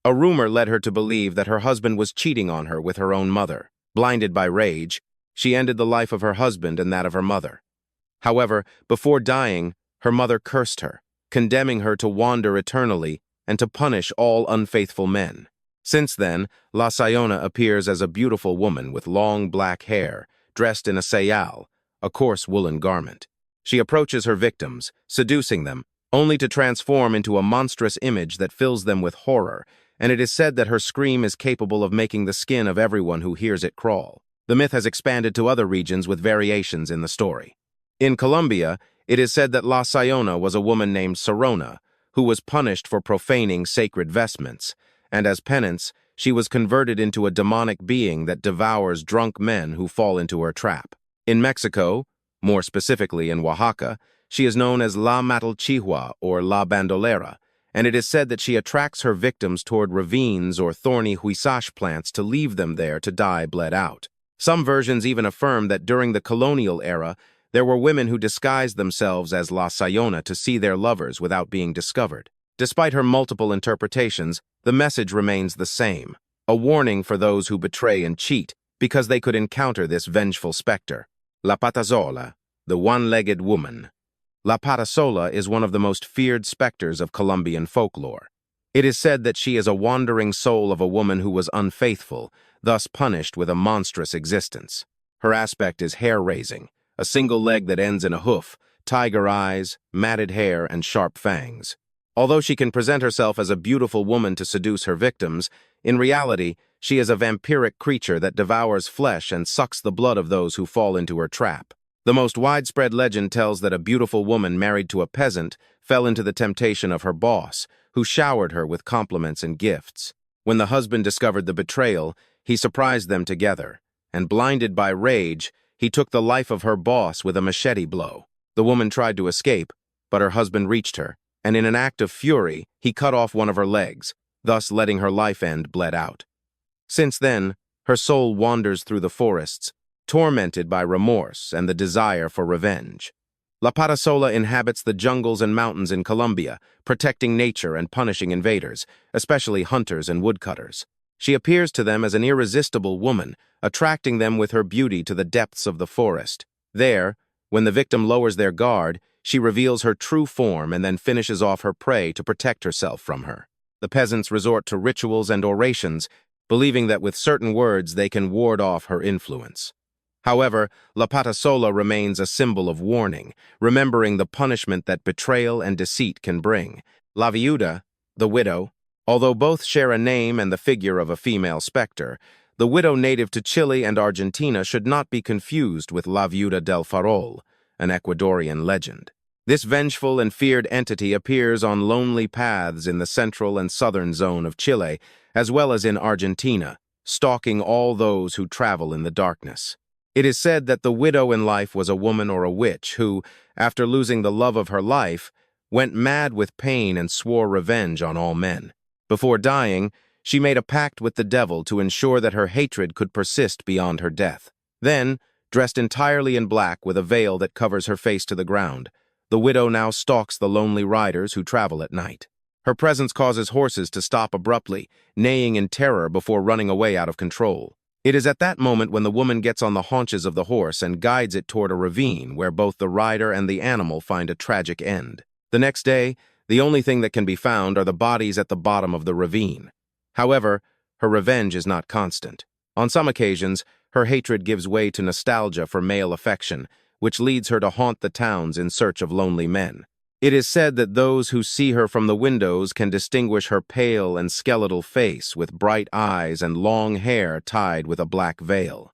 A rumor led her to believe that her husband was cheating on her with her own mother. Blinded by rage, she ended the life of her husband and that of her mother. However, before dying, her mother cursed her, condemning her to wander eternally and to punish all unfaithful men. Since then, La Sayona appears as a beautiful woman with long black hair, dressed in a sayal, a coarse woolen garment. She approaches her victims, seducing them, only to transform into a monstrous image that fills them with horror, and it is said that her scream is capable of making the skin of everyone who hears it crawl. The myth has expanded to other regions with variations in the story. In Colombia, it is said that La Sayona was a woman named Llorona, who was punished for profaning sacred vestments, and as penance, she was converted into a demonic being that devours drunk men who fall into her trap. In Mexico, more specifically in Oaxaca, she is known as La Matalchihua or La Bandolera, and it is said that she attracts her victims toward ravines or thorny huisache plants to leave them there to die bled out. Some versions even affirm that during the colonial era, there were women who disguised themselves as La Sayona to see their lovers without being discovered. Despite her multiple interpretations, the message remains the same, a warning for those who betray and cheat because they could encounter this vengeful specter. La Patasola, the one-legged woman. La Patasola is one of the most feared specters of Colombian folklore. It is said that she is a wandering soul of a woman who was unfaithful, thus punished with a monstrous existence. Her aspect is hair-raising, a single leg that ends in a hoof, tiger eyes, matted hair, and sharp fangs. Although she can present herself as a beautiful woman to seduce her victims, in reality, she is a vampiric creature that devours flesh and sucks the blood of those who fall into her trap. The most widespread legend tells that a beautiful woman married to a peasant fell into the temptation of her boss, who showered her with compliments and gifts. When the husband discovered the betrayal, he surprised them together, and blinded by rage, he took the life of her boss with a machete blow. The woman tried to escape, but her husband reached her, and in an act of fury, he cut off one of her legs, thus letting her life end bled out. Since then, her soul wanders through the forests, tormented by remorse and the desire for revenge. La Patasola inhabits the jungles and mountains in Colombia, protecting nature and punishing invaders, especially hunters and woodcutters. She appears to them as an irresistible woman, attracting them with her beauty to the depths of the forest. There, when the victim lowers their guard, she reveals her true form and then finishes off her prey to protect herself from her. The peasants resort to rituals and orations, believing that with certain words they can ward off her influence. However, La Patasola remains a symbol of warning, remembering the punishment that betrayal and deceit can bring. La Viuda, the widow. Although both share a name and the figure of a female specter, the widow native to Chile and Argentina should not be confused with La Viuda del Farol, an Ecuadorian legend. This vengeful and feared entity appears on lonely paths in the central and southern zone of Chile, as well as in Argentina, stalking all those who travel in the darkness. It is said that the widow in life was a woman or a witch who, after losing the love of her life, went mad with pain and swore revenge on all men. Before dying, she made a pact with the devil to ensure that her hatred could persist beyond her death. Then, dressed entirely in black with a veil that covers her face to the ground, the widow now stalks the lonely riders who travel at night. Her presence causes horses to stop abruptly, neighing in terror before running away out of control. It is at that moment when the woman gets on the haunches of the horse and guides it toward a ravine where both the rider and the animal find a tragic end. The next day, the only thing that can be found are the bodies at the bottom of the ravine. However, her revenge is not constant. On some occasions, her hatred gives way to nostalgia for male affection, which leads her to haunt the towns in search of lonely men. It is said that those who see her from the windows can distinguish her pale and skeletal face with bright eyes and long hair tied with a black veil.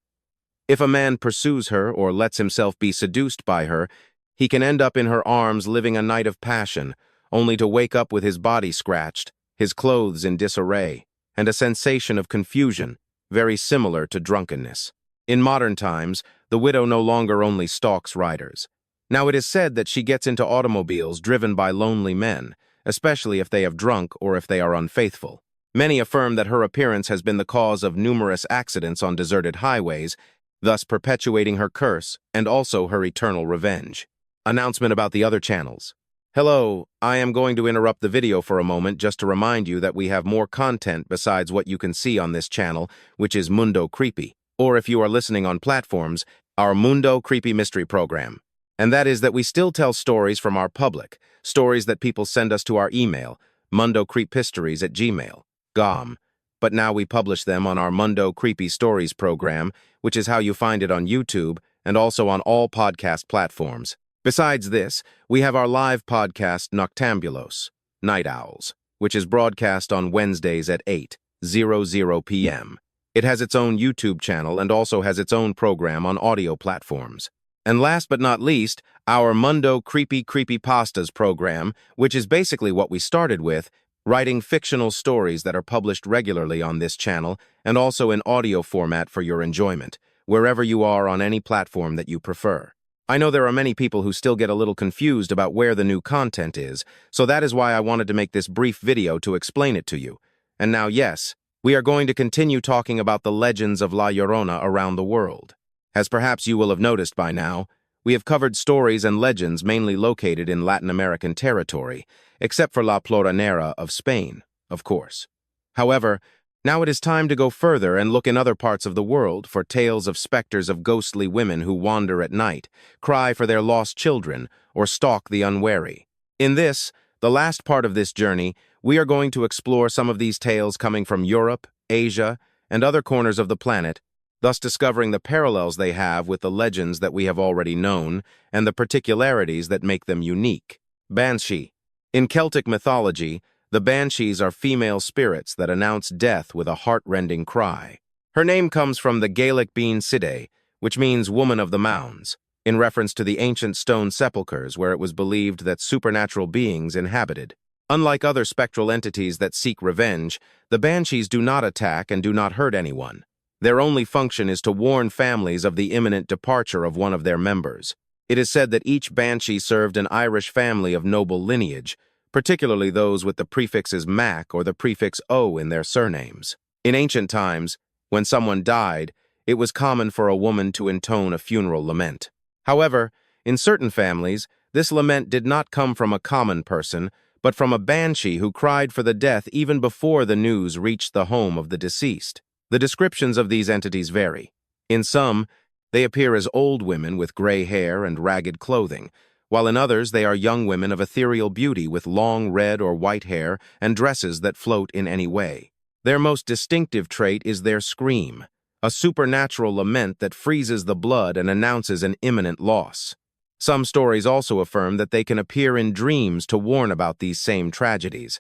If a man pursues her or lets himself be seduced by her, he can end up in her arms living a night of passion, only to wake up with his body scratched, his clothes in disarray, and a sensation of confusion, very similar to drunkenness. In modern times, the widow no longer only stalks riders. Now it is said that she gets into automobiles driven by lonely men, especially if they have drunk or if they are unfaithful. Many affirm that her appearance has been the cause of numerous accidents on deserted highways, thus perpetuating her curse and also her eternal revenge. Announcement about the other channels. Hello, I am going to interrupt the video for a moment just to remind you that we have more content besides what you can see on this channel, which is Mundo Creepy, or if you are listening on platforms, our Mundo Creepy Mystery Program. And that is that we still tell stories from our public, stories that people send us to our email, mundocreephistories@gmail.com. But now we publish them on our Mundo Creepy Stories program, which is how you find it on YouTube and also on all podcast platforms. Besides this, we have our live podcast Noctambulos, Night Owls, which is broadcast on Wednesdays at 8:00 p.m. It has its own YouTube channel and also has its own program on audio platforms. And last but not least, our Mundo Creepy Creepypastas program, which is basically what we started with, writing fictional stories that are published regularly on this channel and also in audio format for your enjoyment, wherever you are on any platform that you prefer. I know there are many people who still get a little confused about where the new content is, so that is why I wanted to make this brief video to explain it to you. And now, yes, we are going to continue talking about the legends of La Llorona around the world. As perhaps you will have noticed by now, we have covered stories and legends mainly located in Latin American territory, except for La Llorona of Spain, of course. However, now it is time to go further and look in other parts of the world for tales of specters of ghostly women who wander at night, cry for their lost children, or stalk the unwary. In this, the last part of this journey, we are going to explore some of these tales coming from Europe, Asia, and other corners of the planet, thus discovering the parallels they have with the legends that we have already known and the particularities that make them unique. Banshee. In Celtic mythology, the banshees are female spirits that announce death with a heart-rending cry. Her name comes from the Gaelic bean Side, which means woman of the mounds, in reference to the ancient stone sepulchres where it was believed that supernatural beings inhabited. Unlike other spectral entities that seek revenge, the banshees do not attack and do not hurt anyone. Their only function is to warn families of the imminent departure of one of their members. It is said that each banshee served an Irish family of noble lineage, particularly those with the prefixes Mac or the prefix O in their surnames. In ancient times, when someone died, it was common for a woman to intone a funeral lament. However, in certain families, this lament did not come from a common person, but from a banshee who cried for the death even before the news reached the home of the deceased. The descriptions of these entities vary. In some, they appear as old women with gray hair and ragged clothing, while in others they are young women of ethereal beauty with long red or white hair and dresses that float in any way. Their most distinctive trait is their scream, a supernatural lament that freezes the blood and announces an imminent loss. Some stories also affirm that they can appear in dreams to warn about these same tragedies.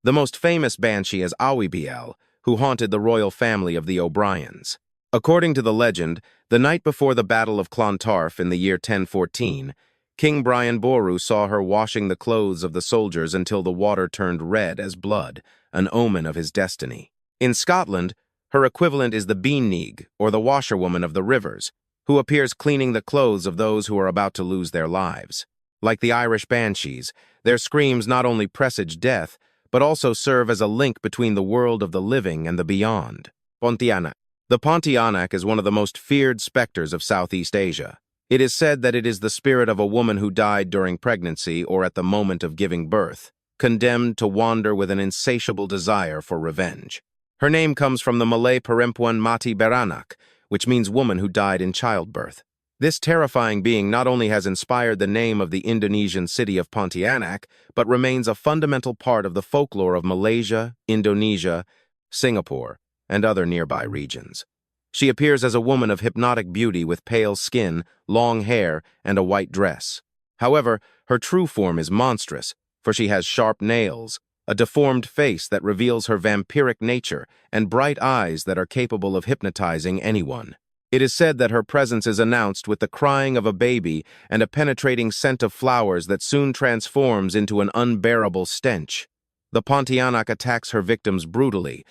The most famous banshee is Awibiel, who haunted the royal family of the O'Briens. According to the legend, the night before the Battle of Clontarf in the year 1014, King Brian Boru saw her washing the clothes of the soldiers until the water turned red as blood, an omen of his destiny. In Scotland, her equivalent is the Beannig, or the washerwoman of the rivers, who appears cleaning the clothes of those who are about to lose their lives. Like the Irish banshees, their screams not only presage death, but also serve as a link between the world of the living and the beyond. Pontianak. The Pontianak is one of the most feared specters of Southeast Asia. It is said that it is the spirit of a woman who died during pregnancy or at the moment of giving birth, condemned to wander with an insatiable desire for revenge. Her name comes from the Malay Perempuan Mati Beranak, which means woman who died in childbirth. This terrifying being not only has inspired the name of the Indonesian city of Pontianak, but remains a fundamental part of the folklore of Malaysia, Indonesia, Singapore, and other nearby regions. She appears as a woman of hypnotic beauty with pale skin, long hair, and a white dress. However, her true form is monstrous, for she has sharp nails, a deformed face that reveals her vampiric nature, and bright eyes that are capable of hypnotizing anyone. It is said that her presence is announced with the crying of a baby and a penetrating scent of flowers that soon transforms into an unbearable stench. The Pontianak attacks her victims brutally,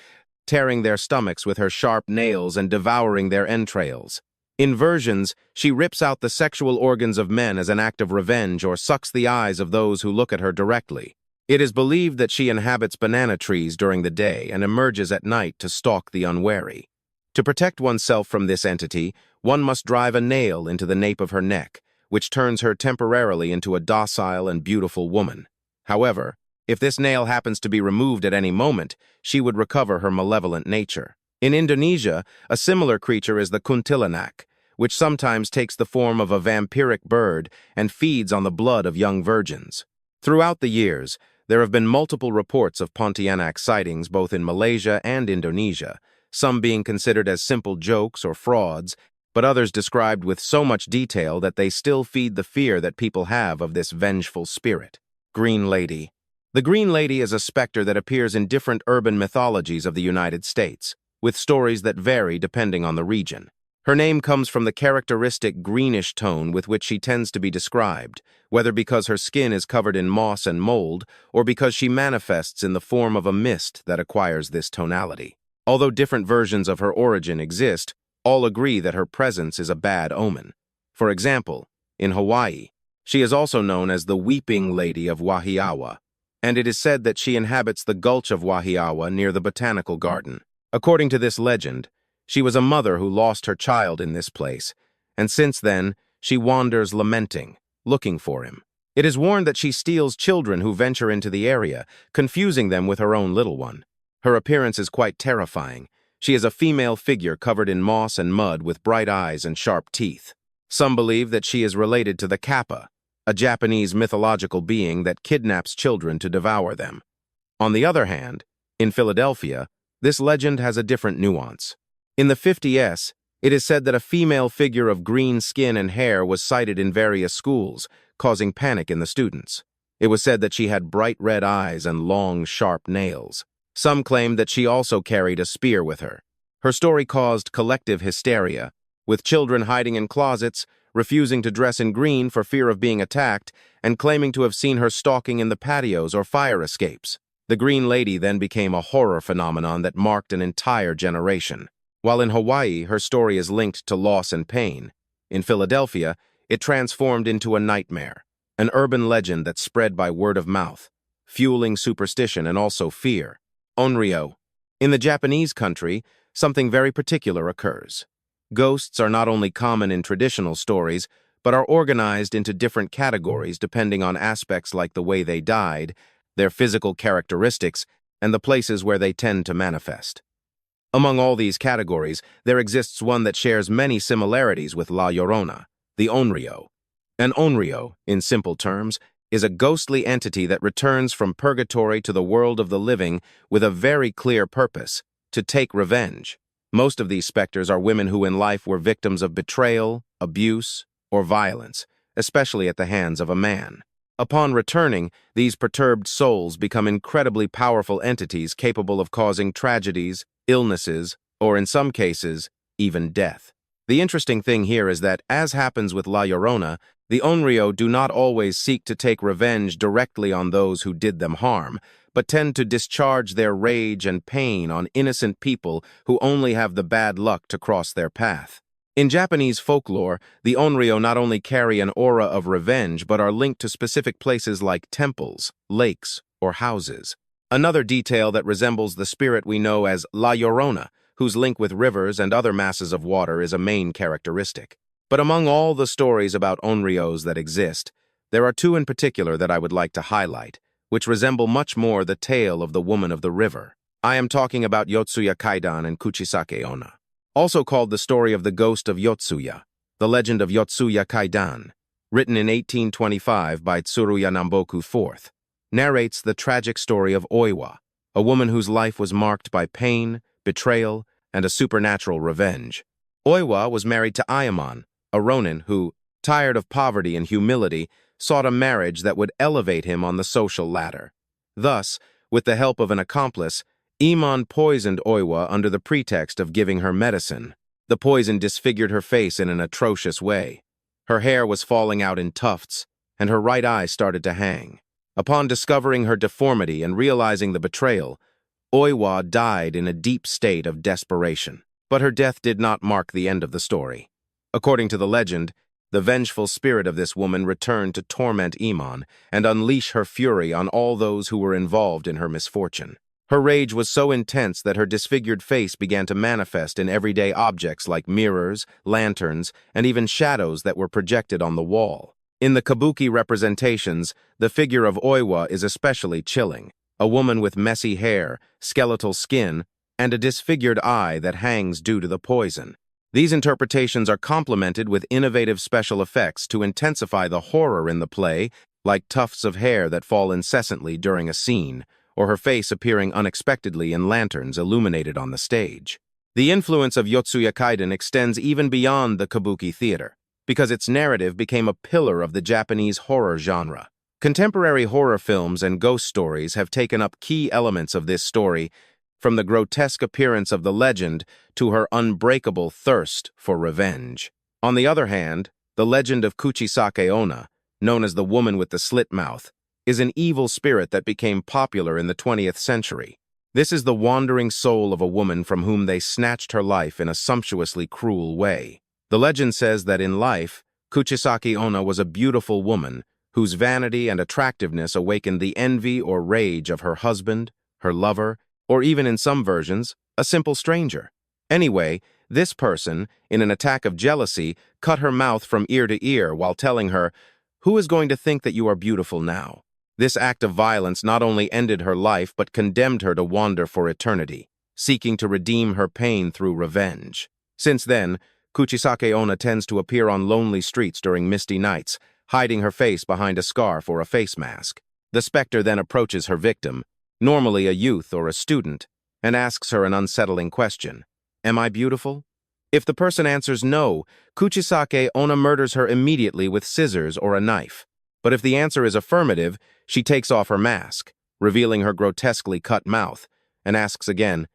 tearing their stomachs with her sharp nails and devouring their entrails. In versions, she rips out the sexual organs of men as an act of revenge or sucks the eyes of those who look at her directly. It is believed that she inhabits banana trees during the day and emerges at night to stalk the unwary. To protect oneself from this entity, one must drive a nail into the nape of her neck, which turns her temporarily into a docile and beautiful woman. However, if this nail happens to be removed at any moment, she would recover her malevolent nature. In Indonesia, a similar creature is the kuntilanak, which sometimes takes the form of a vampiric bird and feeds on the blood of young virgins. Throughout the years, there have been multiple reports of Pontianak sightings both in Malaysia and Indonesia, some being considered as simple jokes or frauds, but others described with so much detail that they still feed the fear that people have of this vengeful spirit. Green Lady. The Green Lady is a specter that appears in different urban mythologies of the United States, with stories that vary depending on the region. Her name comes from the characteristic greenish tone with which she tends to be described, whether because her skin is covered in moss and mold, or because she manifests in the form of a mist that acquires this tonality. Although different versions of her origin exist, all agree that her presence is a bad omen. For example, in Hawaii, she is also known as the Weeping Lady of Wahiawa, and it is said that she inhabits the Gulch of Wahiawa near the Botanical Garden. According to this legend, she was a mother who lost her child in this place, and since then, she wanders lamenting, looking for him. It is warned that she steals children who venture into the area, confusing them with her own little one. Her appearance is quite terrifying. She is a female figure covered in moss and mud with bright eyes and sharp teeth. Some believe that she is related to the Kappa, a Japanese mythological being that kidnaps children to devour them. On the other hand, in Philadelphia, this legend has a different nuance. In the 50s, it is said that a female figure of green skin and hair was sighted in various schools, causing panic in the students. It was said that she had bright red eyes and long, sharp nails. Some claimed that she also carried a spear with her. Her story caused collective hysteria, with children hiding in closets, refusing to dress in green for fear of being attacked, and claiming to have seen her stalking in the patios or fire escapes. The Green Lady then became a horror phenomenon that marked an entire generation. While in Hawaii, her story is linked to loss and pain, in Philadelphia, it transformed into a nightmare, an urban legend that spread by word of mouth, fueling superstition and also fear. Onryō. In the Japanese country, something very particular occurs. Ghosts are not only common in traditional stories, but are organized into different categories depending on aspects like the way they died, their physical characteristics, and the places where they tend to manifest. Among all these categories, there exists one that shares many similarities with La Llorona, the Onryō. An Onryō, in simple terms, is a ghostly entity that returns from purgatory to the world of the living with a very clear purpose: to take revenge. Most of these specters are women who in life were victims of betrayal, abuse, or violence, especially at the hands of a man. Upon returning, these perturbed souls become incredibly powerful entities capable of causing tragedies, illnesses, or in some cases, even death. The interesting thing here is that, as happens with La Llorona, the Onryō do not always seek to take revenge directly on those who did them harm, but tend to discharge their rage and pain on innocent people who only have the bad luck to cross their path. In Japanese folklore, the Onryō not only carry an aura of revenge but are linked to specific places like temples, lakes, or houses. Another detail that resembles the spirit we know as La Llorona, whose link with rivers and other masses of water is a main characteristic. But among all the stories about Onryōs that exist, there are two in particular that I would like to highlight, which resemble much more the tale of the woman of the river. I am talking about Yotsuya Kaidan and Kuchisake Onna. Also called the story of the ghost of Yotsuya, the legend of Yotsuya Kaidan, written in 1825 by Tsuruya Namboku IV, narrates the tragic story of Oiwa, a woman whose life was marked by pain, betrayal, and a supernatural revenge. Oiwa was married to Ayamon, a ronin who, tired of poverty and humility, sought a marriage that would elevate him on the social ladder. Thus, with the help of an accomplice, Imon poisoned Oiwa under the pretext of giving her medicine. The poison disfigured her face in an atrocious way. Her hair was falling out in tufts, and her right eye started to hang. Upon discovering her deformity and realizing the betrayal, Onryō died in a deep state of desperation, but her death did not mark the end of the story. According to the legend, the vengeful spirit of this woman returned to torment Iman and unleash her fury on all those who were involved in her misfortune. Her rage was so intense that her disfigured face began to manifest in everyday objects like mirrors, lanterns, and even shadows that were projected on the wall. In the kabuki representations, the figure of Onryō is especially chilling, a woman with messy hair, skeletal skin, and a disfigured eye that hangs due to the poison. These interpretations are complemented with innovative special effects to intensify the horror in the play, like tufts of hair that fall incessantly during a scene, or her face appearing unexpectedly in lanterns illuminated on the stage. The influence of Cihuacóatl extends even beyond the kabuki theater, because its narrative became a pillar of the Japanese horror genre. Contemporary horror films and ghost stories have taken up key elements of this story, from the grotesque appearance of the legend to her unbreakable thirst for revenge. On the other hand, the legend of Kuchisake Onna, known as the woman with the slit mouth, is an evil spirit that became popular in the 20th century. This is the wandering soul of a woman from whom they snatched her life in a sumptuously cruel way. The legend says that in life, Kuchisake Onna was a beautiful woman whose vanity and attractiveness awakened the envy or rage of her husband, her lover, or even in some versions, a simple stranger. Anyway, this person, in an attack of jealousy, cut her mouth from ear to ear while telling her, "Who is going to think that you are beautiful now?" This act of violence not only ended her life but condemned her to wander for eternity, seeking to redeem her pain through revenge. Since then, Kuchisake Onna tends to appear on lonely streets during misty nights, hiding her face behind a scarf or a face mask. The specter then approaches her victim, normally a youth or a student, and asks her an unsettling question. "Am I beautiful?" If the person answers no, Kuchisake Onna murders her immediately with scissors or a knife. But if the answer is affirmative, she takes off her mask, revealing her grotesquely cut mouth, and asks again,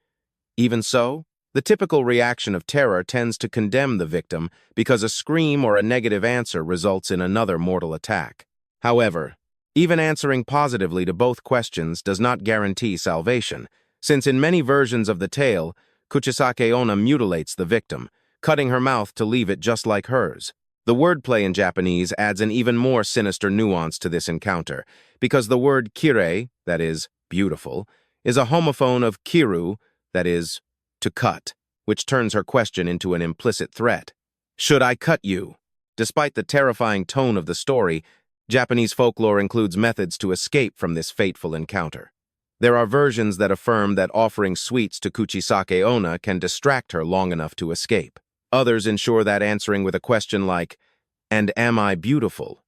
"Even so?" The typical reaction of terror tends to condemn the victim because a scream or a negative answer results in another mortal attack. However, even answering positively to both questions does not guarantee salvation, since in many versions of the tale, Kuchisake Onna mutilates the victim, cutting her mouth to leave it just like hers. The wordplay in Japanese adds an even more sinister nuance to this encounter, because the word kirei, that is, beautiful, is a homophone of kiru, that is, to cut, which turns her question into an implicit threat. "Should I cut you?" Despite the terrifying tone of the story, Japanese folklore includes methods to escape from this fateful encounter. There are versions that affirm that offering sweets to Kuchisake Onna can distract her long enough to escape. Others ensure that answering with a question like, "And am I beautiful?"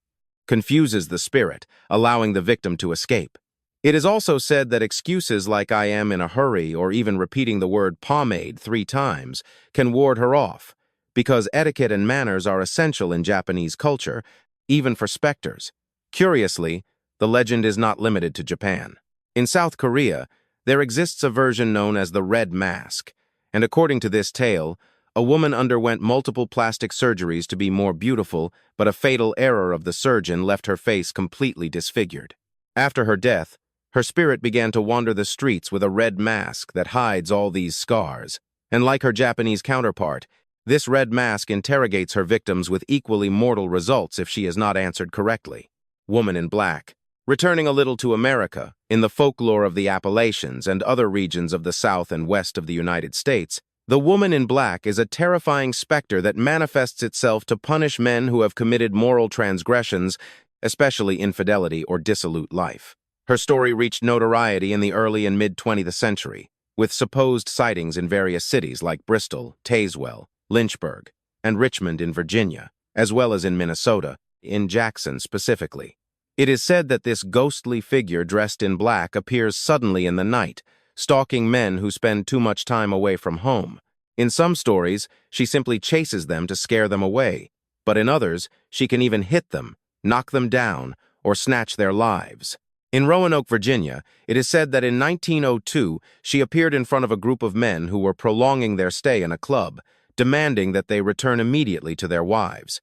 confuses the spirit, allowing the victim to escape. It is also said that excuses like "I am in a hurry" or even repeating the word pomade 3 times can ward her off, because etiquette and manners are essential in Japanese culture, even for specters. Curiously, the legend is not limited to Japan. In South Korea, there exists a version known as the Red Mask, and according to this tale, a woman underwent multiple plastic surgeries to be more beautiful, but a fatal error of the surgeon left her face completely disfigured. After her death, her spirit began to wander the streets with a red mask that hides all these scars, and like her Japanese counterpart, this red mask interrogates her victims with equally mortal results if she is not answered correctly. Woman in Black. Returning a little to America, in the folklore of the Appalachians and other regions of the South and West of the United States, the woman in black is a terrifying specter that manifests itself to punish men who have committed moral transgressions, especially infidelity or dissolute life. Her story reached notoriety in the early and mid-20th century, with supposed sightings in various cities like Bristol, Tazewell, Lynchburg, and Richmond in Virginia, as well as in Minnesota, in Jackson specifically. It is said that this ghostly figure dressed in black appears suddenly in the night, stalking men who spend too much time away from home. In some stories, she simply chases them to scare them away, but in others, she can even hit them, knock them down, or snatch their lives. In Roanoke, Virginia, it is said that in 1902, she appeared in front of a group of men who were prolonging their stay in a club, demanding that they return immediately to their wives.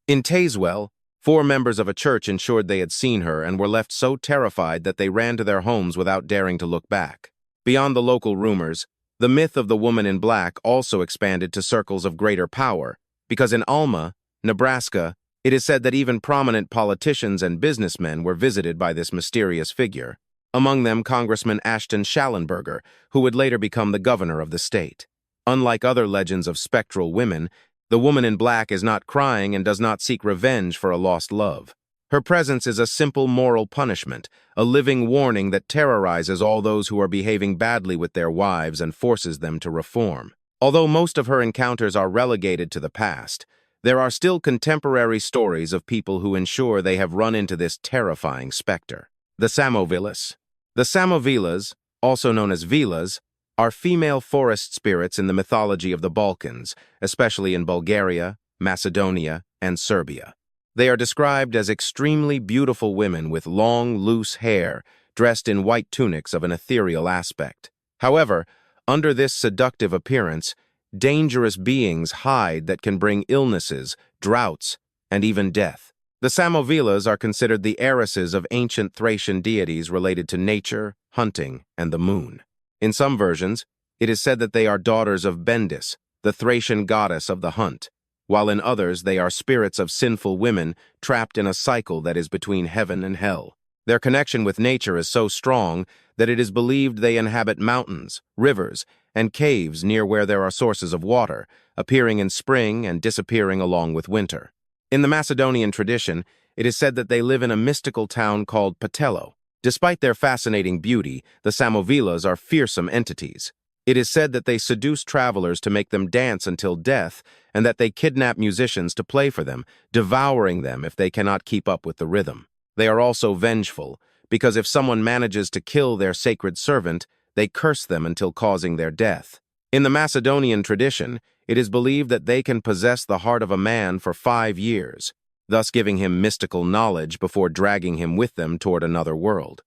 In Tazewell, 4 members of a church ensured they had seen her and were left so terrified that they ran to their homes without daring to look back. Beyond the local rumors, the myth of the woman in black also expanded to circles of greater power, because in Alma, Nebraska, it is said that even prominent politicians and businessmen were visited by this mysterious figure, among them Congressman Ashton Schallenberger, who would later become the governor of the state. Unlike other legends of spectral women, the woman in black is not crying and does not seek revenge for a lost love. Her presence is a simple moral punishment, a living warning that terrorizes all those who are behaving badly with their wives and forces them to reform. Although most of her encounters are relegated to the past, there are still contemporary stories of people who ensure they have run into this terrifying specter. The Samovilas. The Samovilas, also known as Vilas, are female forest spirits in the mythology of the Balkans, especially in Bulgaria, Macedonia, and Serbia. They are described as extremely beautiful women with long, loose hair, dressed in white tunics of an ethereal aspect. However, under this seductive appearance, dangerous beings hide that can bring illnesses, droughts, and even death. The Samovilas are considered the heiresses of ancient Thracian deities related to nature, hunting, and the moon. In some versions, it is said that they are daughters of Bendis, the Thracian goddess of the hunt, while in others they are spirits of sinful women trapped in a cycle that is between heaven and hell. Their connection with nature is so strong that it is believed they inhabit mountains, rivers, and caves near where there are sources of water, appearing in spring and disappearing along with winter. In the Macedonian tradition, it is said that they live in a mystical town called Patello. Despite their fascinating beauty, the Samovilas are fearsome entities. It is said that they seduce travelers to make them dance until death, and that they kidnap musicians to play for them, devouring them if they cannot keep up with the rhythm. They are also vengeful, because if someone manages to kill their sacred servant, they curse them until causing their death. In the Macedonian tradition, it is believed that they can possess the heart of a man for 5 years, thus giving him mystical knowledge before dragging him with them toward another world.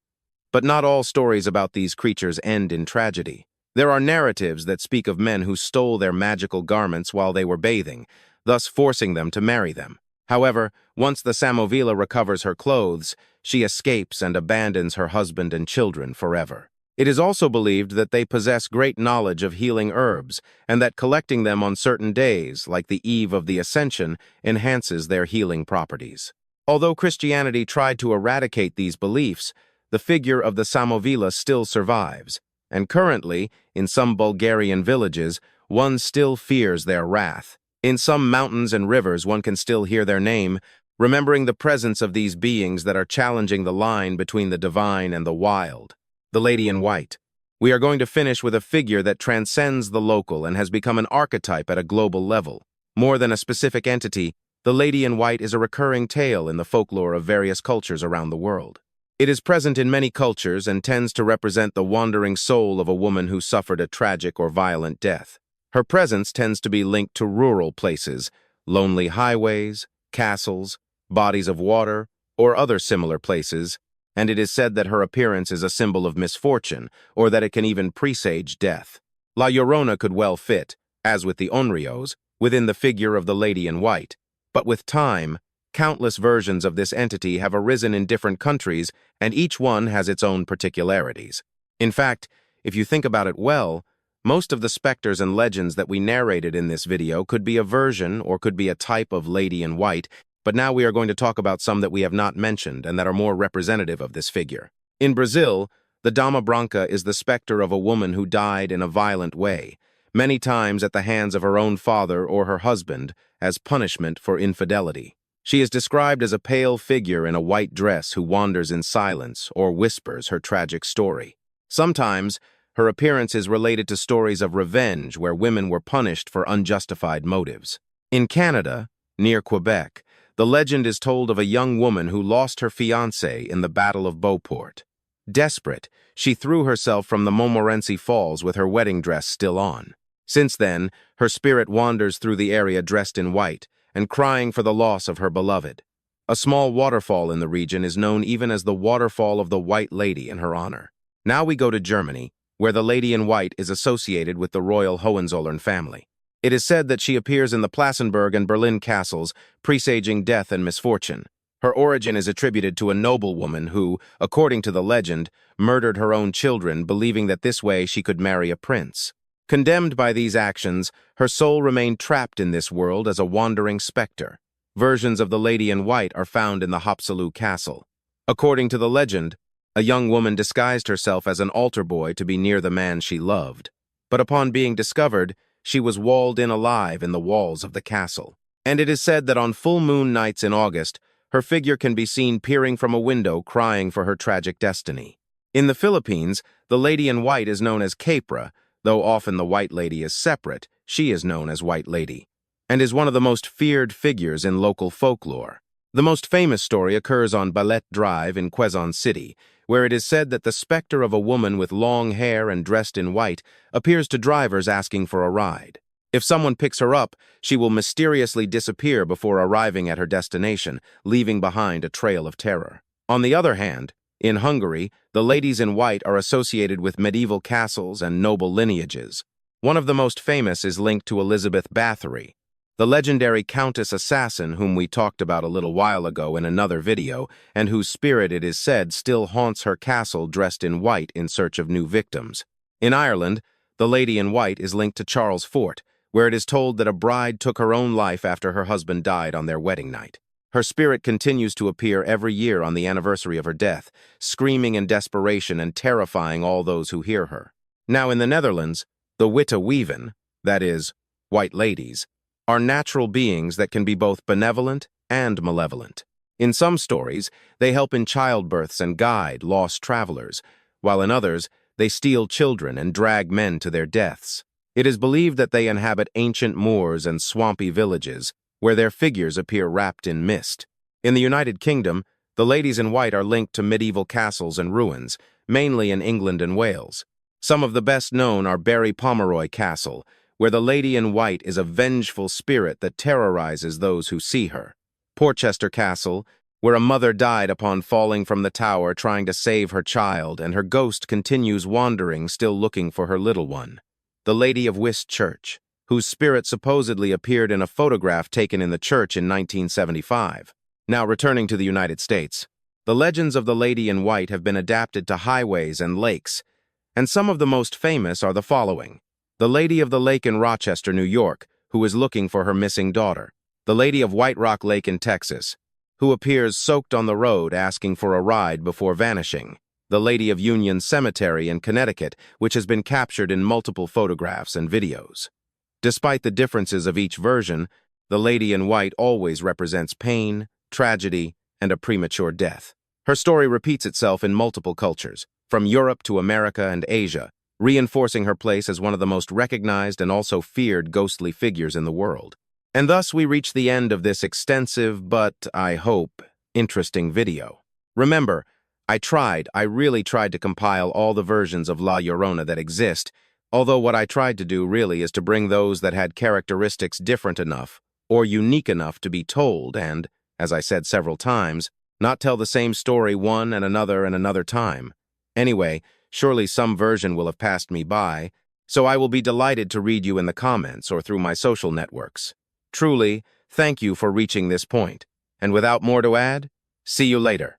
But not all stories about these creatures end in tragedy. There are narratives that speak of men who stole their magical garments while they were bathing, thus forcing them to marry them. However, once the Samovila recovers her clothes, she escapes and abandons her husband and children forever. It is also believed that they possess great knowledge of healing herbs, and that collecting them on certain days, like the eve of the Ascension, enhances their healing properties. Although Christianity tried to eradicate these beliefs, the figure of the Samovila still survives, and currently, in some Bulgarian villages, one still fears their wrath. In some mountains and rivers one can still hear their name, remembering the presence of these beings that are challenging the line between the divine and the wild. The Lady in White. We are going to finish with a figure that transcends the local and has become an archetype at a global level. More than a specific entity, the Lady in White is a recurring tale in the folklore of various cultures around the world. It is present in many cultures and tends to represent the wandering soul of a woman who suffered a tragic or violent death. Her presence tends to be linked to rural places, lonely highways, castles, bodies of water, or other similar places, and it is said that her appearance is a symbol of misfortune, or that it can even presage death. La Llorona could well fit, as with the Onryōs, within the figure of the Lady in White, but with time, countless versions of this entity have arisen in different countries, and each one has its own particularities. In fact, if you think about it well, most of the specters and legends that we narrated in this video could be a version or could be a type of Lady in White, but now we are going to talk about some that we have not mentioned and that are more representative of this figure. In Brazil, the Dama Branca is the specter of a woman who died in a violent way, many times at the hands of her own father or her husband, as punishment for infidelity. She is described as a pale figure in a white dress who wanders in silence or whispers her tragic story. Sometimes, her appearance is related to stories of revenge where women were punished for unjustified motives. In Canada, near Quebec, the legend is told of a young woman who lost her fiancé in the Battle of Beauport. Desperate, she threw herself from the Montmorency Falls with her wedding dress still on. Since then, her spirit wanders through the area dressed in white and crying for the loss of her beloved. A small waterfall in the region is known even as the Waterfall of the White Lady in her honor. Now we go to Germany, where the Lady in White is associated with the royal Hohenzollern family. It is said that she appears in the Plassenburg and Berlin castles, presaging death and misfortune. Her origin is attributed to a noblewoman who, according to the legend, murdered her own children, believing that this way she could marry a prince. Condemned by these actions, her soul remained trapped in this world as a wandering specter. Versions of the Lady in White are found in the Haapsalu Castle. According to the legend, a young woman disguised herself as an altar boy to be near the man she loved. But upon being discovered, she was walled in alive in the walls of the castle. And it is said that on full moon nights in August, her figure can be seen peering from a window crying for her tragic destiny. In the Philippines, the Lady in White is known as Capra, though often the White Lady is separate. She is known as White Lady, and is one of the most feared figures in local folklore. The most famous story occurs on Ballet Drive in Quezon City, where it is said that the specter of a woman with long hair and dressed in white appears to drivers asking for a ride. If someone picks her up, she will mysteriously disappear before arriving at her destination, leaving behind a trail of terror. On the other hand, in Hungary, the ladies in white are associated with medieval castles and noble lineages. One of the most famous is linked to Elizabeth Bathory, the legendary countess assassin whom we talked about a little while ago in another video, and whose spirit, it is said, still haunts her castle dressed in white in search of new victims. In Ireland, the Lady in White is linked to Charles Fort, where it is told that a bride took her own life after her husband died on their wedding night. Her spirit continues to appear every year on the anniversary of her death, screaming in desperation and terrifying all those who hear her. Now in the Netherlands, the witte weeven, that is, white ladies, are natural beings that can be both benevolent and malevolent. In some stories, they help in childbirths and guide lost travelers, while in others, they steal children and drag men to their deaths. It is believed that they inhabit ancient moors and swampy villages, where their figures appear wrapped in mist. In the United Kingdom, the ladies in white are linked to medieval castles and ruins, mainly in England and Wales. Some of the best known are Barry Pomeroy Castle, where the Lady in White is a vengeful spirit that terrorizes those who see her. Porchester Castle, where a mother died upon falling from the tower trying to save her child, and her ghost continues wandering, still looking for her little one. The Lady of Wist Church, whose spirit supposedly appeared in a photograph taken in the church in 1975. Now returning to the United States, the legends of the Lady in White have been adapted to highways and lakes, and some of the most famous are the following. The Lady of the Lake in Rochester, New York, who is looking for her missing daughter. The Lady of White Rock Lake in Texas, who appears soaked on the road asking for a ride before vanishing. The Lady of Union Cemetery in Connecticut, which has been captured in multiple photographs and videos. Despite the differences of each version, the Lady in White always represents pain, tragedy, and a premature death. Her story repeats itself in multiple cultures, from Europe to America and Asia, reinforcing her place as one of the most recognized and also feared ghostly figures in the world. And thus we reach the end of this extensive but, I hope, interesting video. Remember, I really tried to compile all the versions of La Llorona that exist, although what I tried to do really is to bring those that had characteristics different enough or unique enough to be told and, as I said several times, not tell the same story one and another time. Anyway, surely some version will have passed me by, so I will be delighted to read you in the comments or through my social networks. Truly, thank you for reaching this point, and without more to add, see you later.